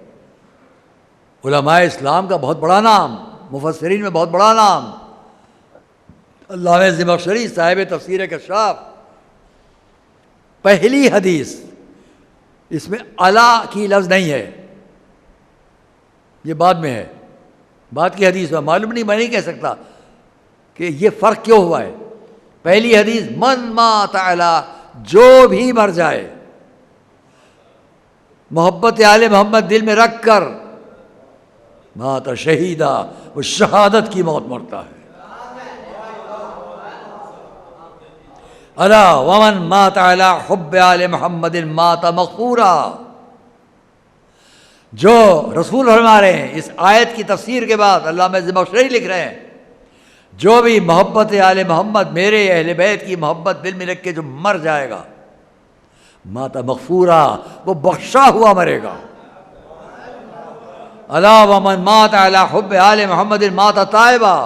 علماء اسلام کا بہت بڑا نام، مفسرین میں بہت بڑا نام علامہ زمخشری صاحب تفسیر کشاف. پہلی حدیث، اس میں علا کی لفظ نہیں ہے، یہ بعد میں ہے، بعد کی حدیث میں. معلوم نہیں، میں نہیں کہہ سکتا کہ یہ فرق کیوں ہوا ہے. پہلی حدیث، من مات علی، جو بھی مر جائے محبت آل محمد دل میں رکھ کر، مات شہیدہ، وہ شہادت کی موت مرتا ہے. الا ومن مات علی حب آل محمد مات مغفورا. جو رسول فرما رہے ہیں اس آیت کی تفسیر کے بعد، علامہ زمخشری لکھ رہے ہیں، جو بھی محبت آل محمد، میرے اہل بیت کی محبت دل میں رکھ کے جو مر جائے گا، مات مغفورا، وہ بخشا ہوا مرے گا. الا ومن مات علی حب آل محمد مات تائبا.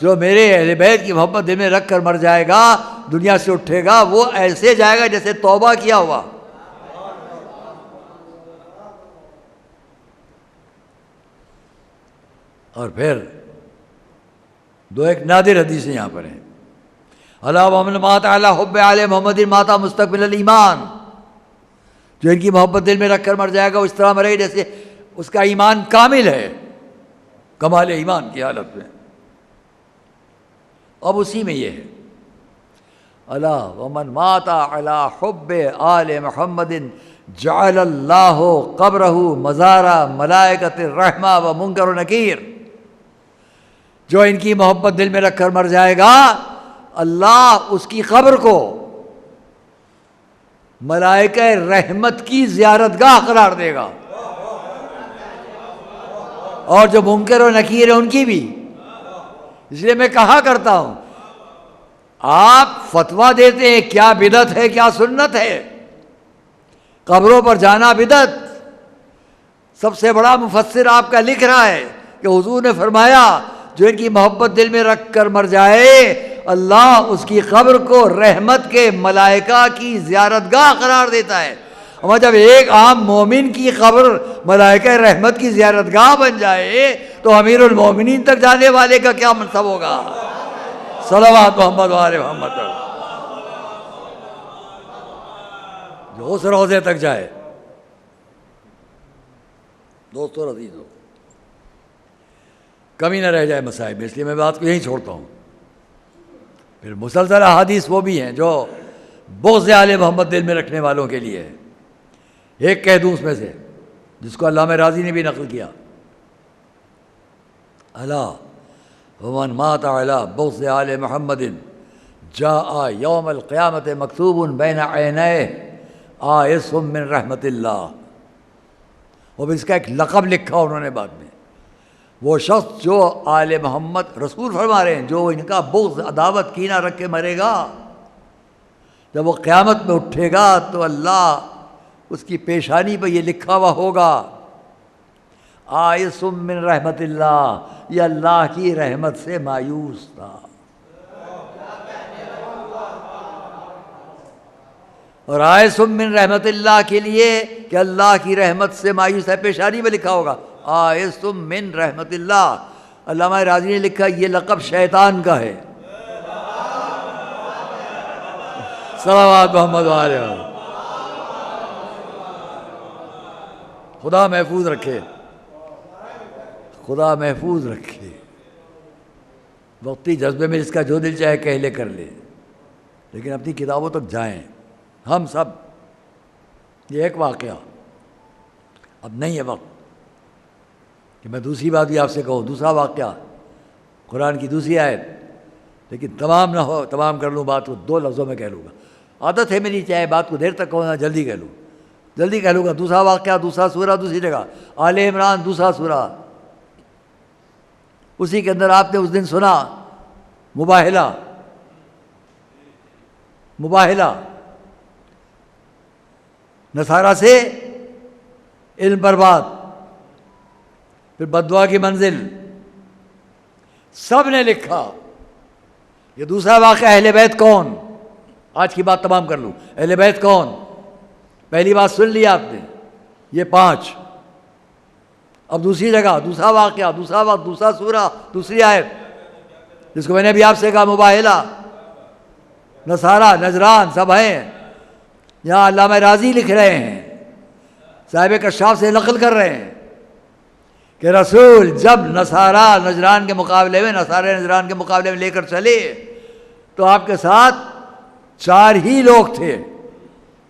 جو میرے اہل بیت کی محبت دل میں رکھ کر مر جائے گا، دنیا سے اٹھے گا، وہ ایسے جائے گا جیسے توبہ کیا ہوا. اور پھر 2 ایک نادر حدیثیں یہاں پر ہیں. الا ومن مات علی حب آل محمد مات مستقبل الایمان. جو ان کی محبت دل میں رکھ کر مر جائے گا، وہ اس طرح مرے گا جیسے اس کا ایمان کامل ہے، کمال ایمان کی حالت میں. اب اسی میں یہ ہے، الا ومن مات علی حب آل محمد جعل اللہ قبرہ مزارا ملائکۃ الرحمہ و منکر و نکیر. جو ان کی محبت دل میں رکھ کر مر جائے گا، اللہ اس کی قبر کو ملائکہ رحمت کی زیارت گاہ قرار دے گا، اور جو منکر و نکیر ہیں ان کی بھی. اس لیے میں کہا کرتا ہوں، آپ فتویٰ دیتے ہیں کیا بدعت ہے کیا سنت ہے، قبروں پر جانا بدعت. سب سے بڑا مفسر آپ کا لکھ رہا ہے کہ حضور نے فرمایا جو ان کی محبت دل میں رکھ کر مر جائے، اللہ اس کی قبر کو رحمت کے ملائکہ کی زیارت گاہ قرار دیتا ہے. اور جب ایک عام مومن کی قبر ملائکہ رحمت کی زیارت گاہ بن جائے تو امیر المومنین تک جانے والے کا کیا منصب ہوگا. صلوات محمد و آل محمد. جو اس روضے تک جائے. دوستو عزیزو، کمی نہ رہ جائے مسائل میں، اس لیے میں بات کو یہیں چھوڑتا ہوں. پھر مسلسل احادیث وہ بھی ہیں جو بغض آل محمد دل میں رکھنے والوں کے لیے ہے. ایک کہہ دوں اس میں سے، جس کو علامہ راضی نے بھی نقل کیا، الا ومن مات علی بغض آل محمد جاء یوم القیامت مکتوب بین عینیہ آئس من رحمت اللہ. اور اس کا ایک لقب لکھا انہوں نے بعد میں. وہ شخص جو آل محمد رسول فرما رہے ہیں جو ان کا بغض عداوت کینہ رکھ کے مرے گا، جب وہ قیامت میں اٹھے گا تو اللہ اس کی پیشانی پہ یہ لکھا ہوا ہوگا آئس من رحمت اللہ، یہ اللہ کی رحمت سے مایوس تھا. اور آئس من رحمت اللہ کے لیے کہ اللہ کی رحمت سے مایوس ہے، پیشانی میں لکھا ہوگا آئس من رحمت اللہ. علامہ راضی نے لکھا یہ لقب شیطان کا ہے. صلوات محمد علیہ. خدا محفوظ رکھے، خدا محفوظ رکھے. وقتی جذبے میں اس کا جو دل چاہے کہہ لے کر لے، لیکن اپنی کتابوں تک جائیں. ہم سب یہ ایک واقعہ، اب نہیں ہے وقت کہ میں دوسری بات بھی آپ سے کہوں. دوسرا واقعہ قرآن کی دوسری آیت، لیکن تمام نہ ہو، تمام کر لوں بات کو 2 لفظوں میں کہہ لوں گا. عادت ہے میری چاہے بات کو دیر تک کہوں نہ جلدی کہہ لوں، جلدی کہہ لوں گا. دوسرا واقعہ، دوسرا سورہ، دوسری جگہ آل عمران دوسرا سورہ. اسی کے اندر آپ نے اس دن سنا مباہلہ نصارہ سے علم برباد، پھر بددعا کی منزل. سب نے لکھا. یہ دوسرا واقعہ اہل بیت کون، آج کی بات تمام کر لوں. اہل بیت کون، پہلی بات سن لی آپ نے، یہ 5. اب دوسری جگہ دوسرا واقعہ، دوسرا وقت، دوسرا سورہ، دوسری آیت، جس کو میں نے ابھی آپ سے کہا مباہلہ. نصارہ نجران سب ہیں. یہاں علامہ راضی لکھ رہے ہیں، صاحب کشاف سے نقل کر رہے ہیں کہ رسول جب نصارہ نجران کے مقابلے میں لے کر چلے تو آپ کے ساتھ 4 ہی لوگ تھے،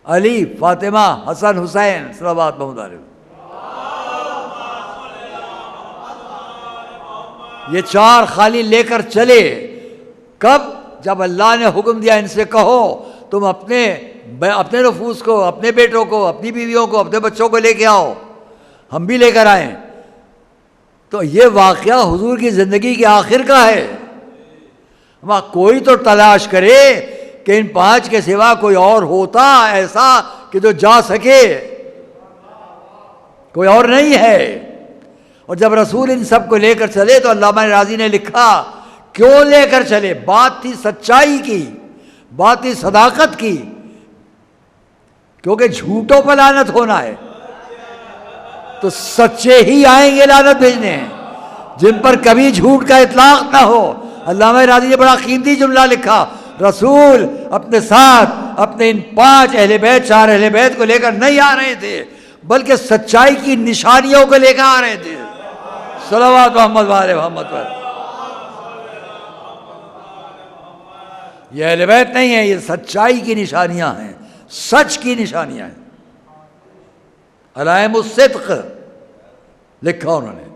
علی، فاطمہ، حسن، حسین صلوات محمد علیہ. یہ 4 خالی لے کر چلے. کب؟ جب اللہ نے حکم دیا ان سے کہو تم اپنے نفوس کو، اپنے بیٹوں کو، اپنی بیویوں کو، اپنے بچوں کو لے کے آؤ. ہم بھی لے کر آئیں. تو یہ واقعہ حضور کی زندگی کے آخر کا ہے. وہاں کوئی تو تلاش کرے کہ ان 5 کے سوا کوئی اور ہوتا ایسا کہ جو جا سکے. کوئی اور نہیں ہے. اور جب رسول ان سب کو لے کر چلے تو علامہ راضی نے لکھا کیوں لے کر چلے. بات تھی سچائی کی، بات تھی صداقت کی، کیونکہ جھوٹوں پر لعنت ہونا ہے تو سچے ہی آئیں گے لعنت بھیجنے، جن پر کبھی جھوٹ کا اطلاق نہ ہو. علامہ راضی نے بڑا قیمتی جملہ لکھا، رسول اپنے ساتھ اپنے ان 5 اہل بیت، 4 اہل بیت کو لے کر نہیں آ رہے تھے، بلکہ سچائی کی نشانیوں کو لے کر آ رہے تھے. صلوات محمد وآل محمد پر. یہ اہل بیت نہیں ہے، یہ سچائی کی نشانیاں ہیں، سچ کی نشانیاں ہیں. علائم الصدق لکھا انہوں نے.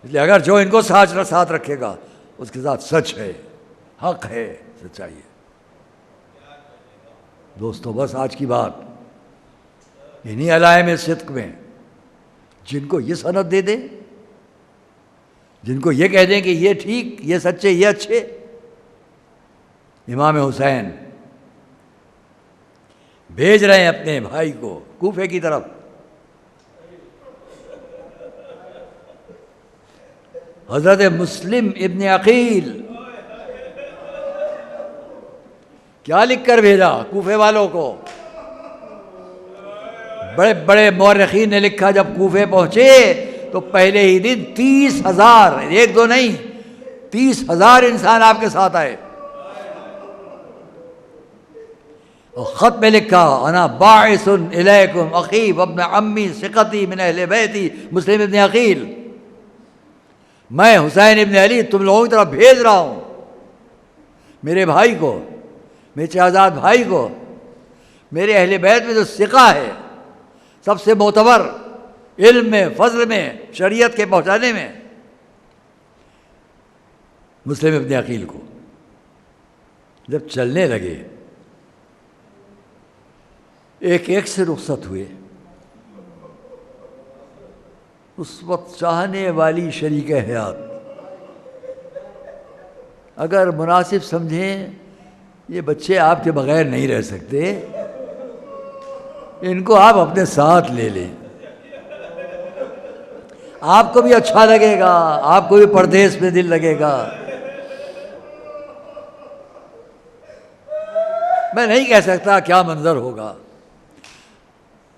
اس لیے اگر جو ان کو ساتھ رکھے گا اس کے ساتھ سچ ہے، حق ہے، سچائی ہے. دوستو بس آج کی بات انہی علائم صدق میں جن کو یہ سند دے دیں، جن کو یہ کہہ دیں کہ یہ ٹھیک، یہ سچے، یہ اچھے. امام حسین بھیج رہے ہیں اپنے بھائی کو کوفے کی طرف. حضرت مسلم ابن عقیل کیا لکھ کر بھیجا کوفے والوں کو. بڑے بڑے مورخین نے لکھا جب کوفے پہنچے تو پہلے ہی دن 30,000، 1 2 نہیں، 30,000 انسان آپ کے ساتھ آئے. اور خط میں لکھا انا باعث الیکم اخی وابن عمی ثقتی من اہل بیتی مسلم ابن عقیل. میں حسین ابن علی تم لوگوں کی طرف بھیج رہا ہوں میرے بھائی کو، میرے شہزاد بھائی کو، میرے اہل بیت میں جو ثقہ ہے، سب سے معتبر علم میں، فضل میں، شریعت کے پہنچانے میں، مسلم ابن عقیل کو. جب چلنے لگے ایک ایک سے رخصت ہوئے، اس وقت چاہنے والی شریک حیات اگر مناسب سمجھیں یہ بچے آپ کے بغیر نہیں رہ سکتے، ان کو آپ اپنے ساتھ لے لیں، آپ کو بھی اچھا لگے گا، آپ کو بھی پردیس میں دل لگے گا۔ میں نہیں کہہ سکتا کیا منظر ہوگا،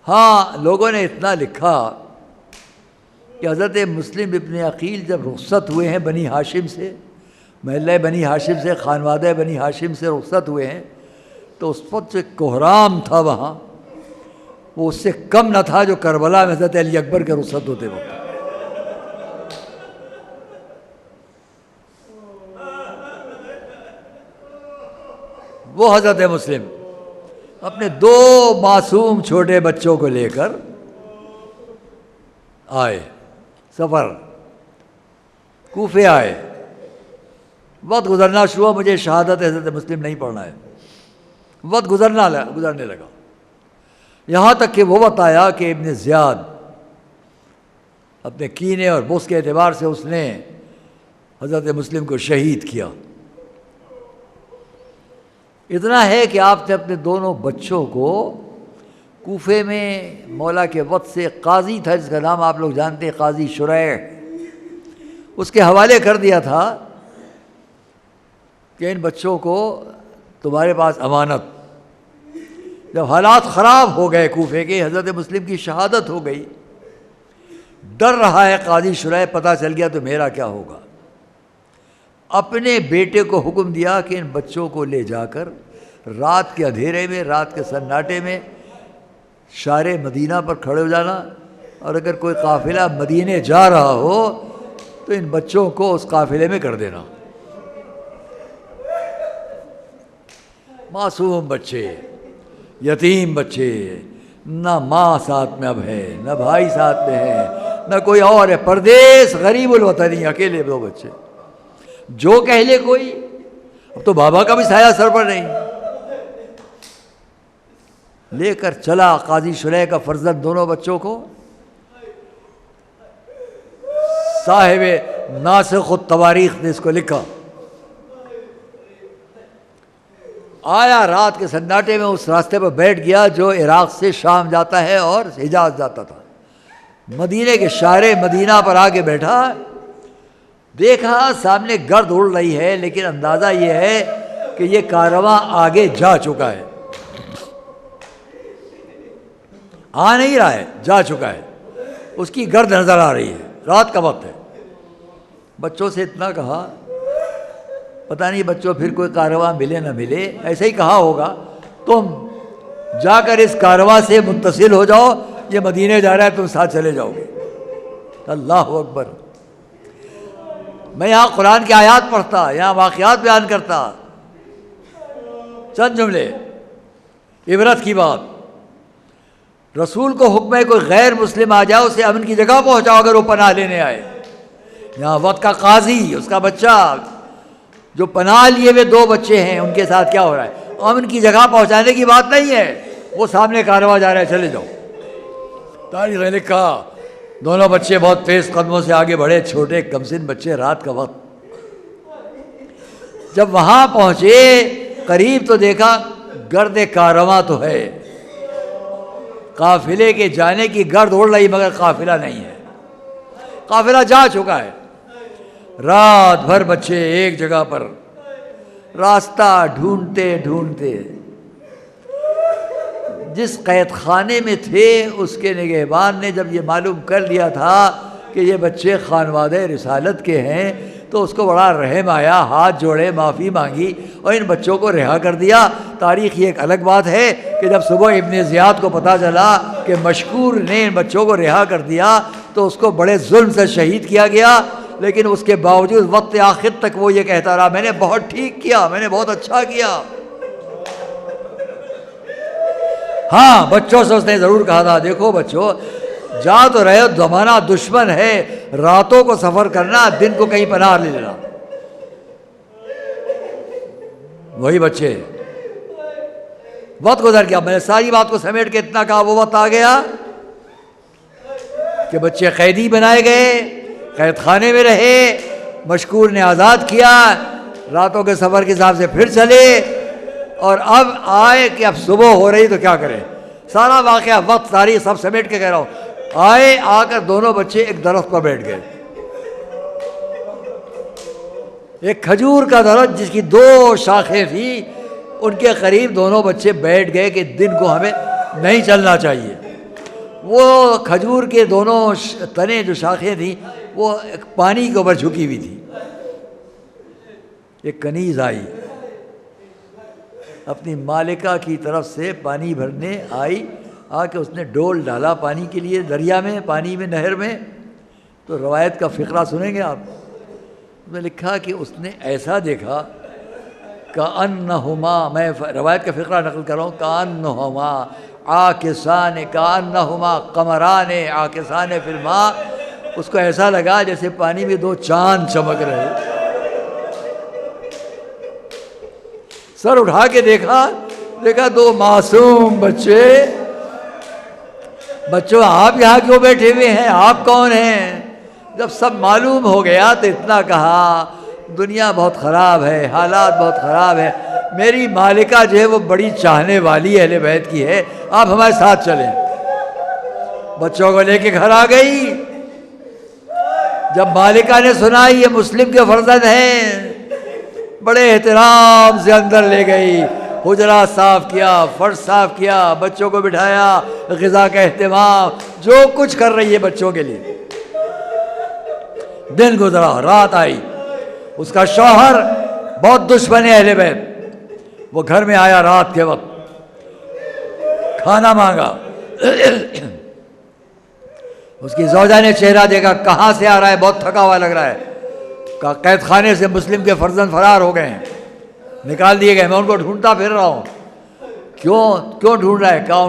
ہاں لوگوں نے اتنا لکھا کہ حضرت مسلم ابن عقیل جب رخصت ہوئے ہیں بنی ہاشم سے، محلہ بنی ہاشم سے، خانوادہ بنی ہاشم سے رخصت ہوئے ہیں، تو اس وقت جو کوہرام تھا وہاں وہ اس سے کم نہ تھا جو کربلا میں حضرت علی اکبر کے رخصت ہوتے وقت۔ وہ حضرت مسلم اپنے 2 معصوم چھوٹے بچوں کو لے کر آئے، سفر کوفے آئے، وقت گزرنا شروع ہوا، مجھے شہادت حضرت مسلم نہیں پڑھنا ہے، وقت گزرنے لگا، یہاں تک کہ وہ وقت آیا کہ ابن زیاد اپنے کینے اور بغض کے اعتبار سے اس نے حضرت مسلم کو شہید کیا۔ اتنا ہے کہ آپ نے اپنے دونوں بچوں کو کوفے میں مولا کے وقت سے قاضی تھا جس کا نام آپ لوگ جانتے ہیں، قاضی شریح، اس کے حوالے کر دیا تھا کہ ان بچوں کو تمہارے پاس امانت۔ جب حالات خراب ہو گئے کوفے کے، حضرت مسلم کی شہادت ہو گئی، ڈر رہا ہے قاضی شریح، پتہ چل گیا تو میرا کیا ہوگا، اپنے بیٹے کو حکم دیا کہ ان بچوں کو لے جا کر رات کے اندھیرے میں، رات کے سناٹے میں شارع مدینہ پر کھڑے ہو جانا، اور اگر کوئی قافلہ مدینے جا رہا ہو تو ان بچوں کو اس قافلے میں کر دینا۔ معصوم بچے، یتیم بچے، نہ ماں ساتھ میں اب ہے، نہ بھائی ساتھ میں ہے، نہ کوئی اور ہے، پردیس، غریب الوطنی، اکیلے 2 بچے، جو کہہ لے کوئی، اب تو بابا کا بھی سایہ سر پر نہیں۔ لے کر چلا قاضی شریح کا فرزند دونوں بچوں کو، صاحب ناسخ التواریخ نے اس کو لکھا، آیا رات کے سناٹے میں اس راستے پر بیٹھ گیا جو عراق سے شام جاتا ہے اور حجاز جاتا تھا، مدینے کے شارع مدینہ پر آ کے بیٹھا، دیکھا سامنے گرد اڑ رہی ہے، لیکن اندازہ یہ ہے کہ یہ کارواں آگے جا چکا ہے، آ نہیں رہا ہے، جا چکا ہے، اس کی گرد نظر آ رہی ہے، رات کا وقت ہے۔ بچوں سے اتنا کہا، پتہ نہیں بچوں پھر کوئی کارواں ملے نہ ملے، ایسے ہی کہا ہوگا، تم جا کر اس کارواں سے متصل ہو جاؤ، یہ مدینے جا رہا ہے، تم ساتھ چلے جاؤ گے۔ اللہ اکبر! میں یہاں قرآن کی آیات پڑھتا، یہاں واقعات بیان کرتا، چند جملے عبرت کی بات۔ رسول کو حکم ہے کوئی غیر مسلم آ جائے اسے امن کی جگہ پہنچاؤ اگر وہ پناہ لینے آئے۔ یہاں وقت کا قاضی، اس کا بچہ جو پناہ لیے ہوئے 2 بچے ہیں، ان کے ساتھ کیا ہو رہا ہے؟ امن کی جگہ پہنچانے کی بات نہیں ہے، وہ سامنے کارواں جا رہا ہے، چلے جاؤ۔ تاریخ نے لکھا دونوں بچے بہت تیز قدموں سے آگے بڑھے، چھوٹے کمسن بچے، رات کا وقت۔ جب وہاں پہنچے قریب تو دیکھا گرد کارواں تو ہے، قافلے کے جانے کی گرد اڑ رہی مگر قافلہ نہیں ہے، قافلہ جا چکا ہے۔ رات بھر بچے ایک جگہ پر راستہ ڈھونڈتے ڈھونڈتے جس قید خانے میں تھے اس کے نگہبان نے جب یہ معلوم کر لیا تھا کہ یہ بچے خانوادہ رسالت کے ہیں تو اس کو بڑا رحم آیا، ہاتھ جوڑے، معافی مانگی اور ان بچوں کو رہا کر دیا۔ تاریخ یہ ایک الگ بات ہے کہ جب صبح ابن زیاد کو پتہ چلا کہ مشکور نے ان بچوں کو رہا کر دیا تو اس کو بڑے ظلم سے شہید کیا گیا، لیکن اس کے باوجود وقت آخر تک وہ یہ کہتا رہا میں نے بہت ٹھیک کیا، میں نے بہت اچھا کیا۔ ہاں بچوں سے اس نے ضرور کہا تھا دیکھو بچوں جا تو رہے ہو، زمانہ دشمن ہے، راتوں کو سفر کرنا، دن کو کہیں پناہ لے لینا۔ وہی بچے. وقت گزر گیا, میں نے ساری بات کو سمیٹ کے اتنا کہا, وہ وقت آ گیا کہ بچے قیدی بنائے گئے, قید خانے میں رہے, مشکور نے آزاد کیا, راتوں کے سفر کے حساب سے پھر چلے, اور اب آئے کہ اب صبح ہو رہی تو کیا کریں. سارا واقعہ, وقت, تاریخ سب سمیٹ کے کہہ رہا ہوں. آئے, آ کر دونوں بچے ایک درخت پر بیٹھ گئے, ایک کھجور کا درخت جس کی 2 شاخیں تھیں, ان کے قریب دونوں بچے بیٹھ گئے کہ دن کو ہمیں نہیں چلنا چاہیے. وہ کھجور کے دونوں تنے جو شاخیں تھیں وہ پانی کے اوپر جھکی ہوئی تھی. ایک کنیز آئی, اپنی مالکہ کی طرف سے پانی بھرنے آئی, آ کے اس نے ڈول ڈالا پانی کے لیے دریا میں, پانی میں, نہر میں. تو روایت کا فقرہ سنیں گے آپ. میں لکھا کہ اس نے ایسا دیکھا کأنہما, میں روایت کا فقرہ نقل کر رہا ہوں, کأنہما عاکسان, کأنہما قمران عاکسان فی الماء. اس کو ایسا لگا جیسے پانی میں 2 چاند چمک رہے. سر اٹھا کے دیکھا 2 معصوم بچے. بچوں آپ یہاں کیوں بیٹھے ہوئے ہیں, آپ کون ہیں؟ جب سب معلوم ہو گیا تو اتنا کہا, دنیا بہت خراب ہے, حالات بہت خراب ہے, میری مالکہ جو ہے وہ بڑی چاہنے والی اہل بیت کی ہے, آپ ہمارے ساتھ چلیں. بچوں کو لے کے گھر آ گئی. جب مالکہ نے سنا یہ مسلم کے فرزند ہیں, بڑے احترام سے اندر لے گئی, حجرہ صاف کیا, فرش صاف کیا, بچوں کو بٹھایا, غذا کا اہتمام, جو کچھ کر رہی ہے بچوں کے لیے. دن گزرا, رات آئی. اس کا شوہر بہت دشمن ہے اہل بیت, وہ گھر میں آیا رات کے وقت, کھانا مانگا. اس کی زوجہ نے چہرہ دیکھا, کہاں سے آ رہا ہے, بہت تھکا ہوا لگ رہا ہے. کہا قید خانے سے مسلم کے فرزند فرار ہو گئے ہیں, نکال دیے گئے, میں ان کو ڈھونڈتا پھر رہا ہوں. کیوں ڈھونڈ رہا ہے؟ کہا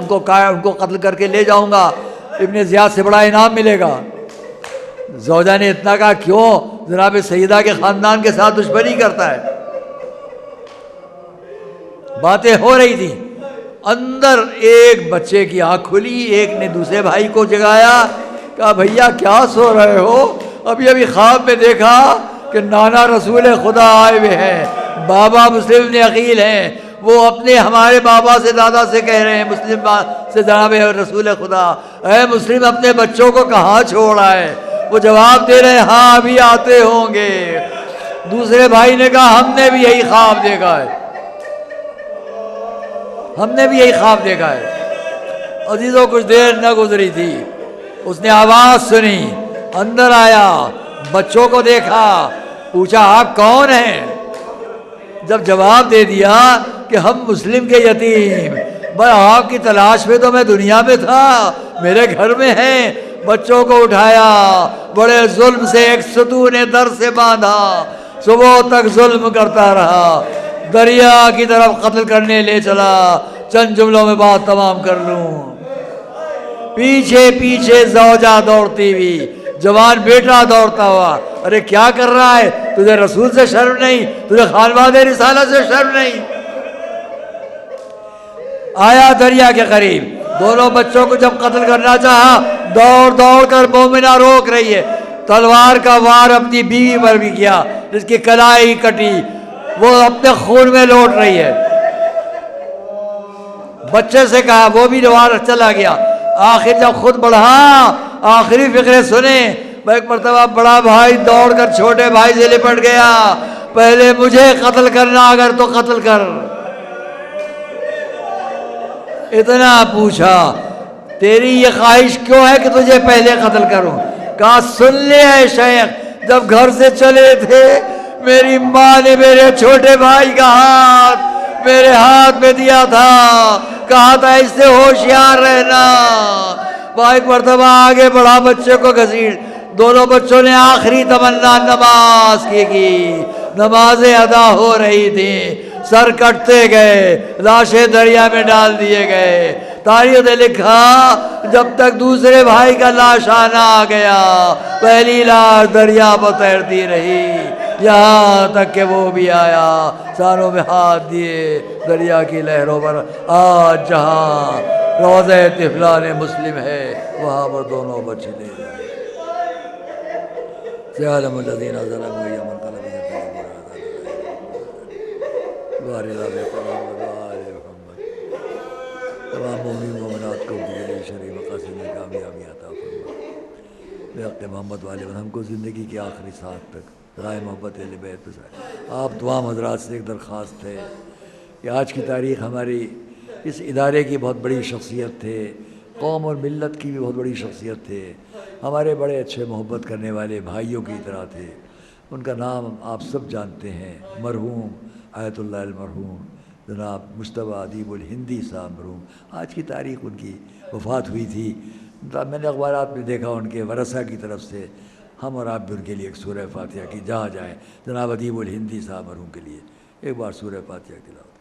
ان کو قتل کر کے لے جاؤں گا, ابن زیاد سے بڑا انعام ملے گا. زوجہ نے اتنا کہا, کیوں؟ جناب سیدہ کے خاندان کے ساتھ دشمنی کرتا ہے. باتیں ہو رہی تھی. اندر ایک بچے کی آنکھ کھلی, ایک نے دوسرے بھائی کو جگایا, کہا بھیا کیا سو رہے ہو؟ ابھی خواب میں دیکھا کہ نانا رسول خدا آئے ہوئے ہیں, بابا مسلم نے عقیل ہیں, وہ اپنے ہمارے بابا سے دادا سے کہہ رہے ہیں, مسلم سے جناب رسول خدا, اے مسلم اپنے بچوں کو کہاں چھوڑا ہے؟ وہ جواب دے رہے ہیں, ہاں ابھی آتے ہوں گے. دوسرے بھائی نے کہا ہم نے بھی یہی خواب دیکھا ہے, ہم نے بھی یہی خواب دیکھا ہے. عزیزوں کچھ دیر نہ گزری تھی, اس نے آواز سنی, اندر آیا, بچوں کو دیکھا, پوچھا آپ کون ہیں؟ جب جواب دے دیا کہ ہم مسلم کے یتیم, میں آپ کی تلاش میں تو میں دنیا میں تھا, میرے گھر میں ہیں. بچوں کو اٹھایا, بڑے ظلم سے ایک ستون در سے باندھا, صبح تک ظلم کرتا رہا, دریا کی طرف قتل کرنے لے چلا. چند جملوں میں بات تمام کر لوں. پیچھے پیچھے زوجہ دوڑتی ہوئی, جوان بیٹا دوڑتا ہوا, ارے کیا کر رہا ہے؟ تجھے رسول سے شرم نہیں؟ تجھے خانواد رسالہ سے شرم نہیں؟ آیا دریا کے قریب, دونوں بچوں کو جب قتل کرنا چاہا, دوڑ دوڑ کر مومنہ روک رہی ہے. تلوار کا وار اپنی بیوی پر بھی کیا, جس کی کلائی کٹی, وہ اپنے خون میں لوٹ رہی ہے. بچے سے کہا, وہ بھی وار چلا گیا. آخر جب خود بڑھا, آخری فقرے سنے. ایک مرتبہ بڑا بھائی دوڑ کر چھوٹے بھائی سے لپٹ گیا, پہلے مجھے قتل کرنا اگر تو قتل کر. اتنا پوچھا, تیری یہ خواہش کیوں ہے کہ تجھے پہلے قتل کروں؟ کہا سن لے اے شیخ, جب گھر سے چلے تھے میری ماں نے میرے چھوٹے بھائی کا ہاتھ میرے ہاتھ میں دیا تھا, کہا تھا اس سے ہوشیار رہنا. وہ ایک مرتبہ آگے بڑھا, بچے کو گھسیٹ. دونوں بچوں نے آخری تمنا نماز کی. نمازیں ادا ہو رہی تھیں, سر کٹتے گئے, لاشیں دریا میں ڈال دیے گئے. تاریخ نے لکھا جب تک دوسرے بھائی کا لاش آنا آ گیا, پہلی لاش دریا پر تیرتی رہی. یہاں تک کہ وہ بھی آیا سانوں میں ہاتھ دیے دریا کی لہروں پر. آج جہاں روضہ طفلان مسلم ہے وہاں پر دونوں بچے لے جائیں. سیعلم الذین ظلموا ای منقلب تمام مومنین مومنات کو ان کے لیے شرعی مقاصد میں کامیابی عطا فرما. بحق محمد والے ہم کو زندگی کی آخری ساتھ تک رائے محبت اہل بیت پہ. آپ تمام حضرات سے ایک درخواست ہے کہ آج کی تاریخ ہماری اس ادارے کی بہت بڑی شخصیت تھے, قوم اور ملت کی بھی بہت بڑی شخصیت تھے, ہمارے بڑے اچھے محبت کرنے والے بھائیوں کی طرح تھے. ان کا نام آپ سب جانتے ہیں, مرحوم آیت اللہ المرحوم جناب مجتبیٰ ادیب الہندی صاحب مرحوم. آج کی تاریخ ان کی وفات ہوئی تھی. میں نے اخبارات میں دیکھا ان کے ورثہ کی طرف سے ہم اور آپ بھی ان کے لیے ایک سورہ فاتحہ کی جہاں جائیں. جناب ادیب الہندی صاحب مرحوم کے لیے ایک بار سورہ فاتحہ تلاوت.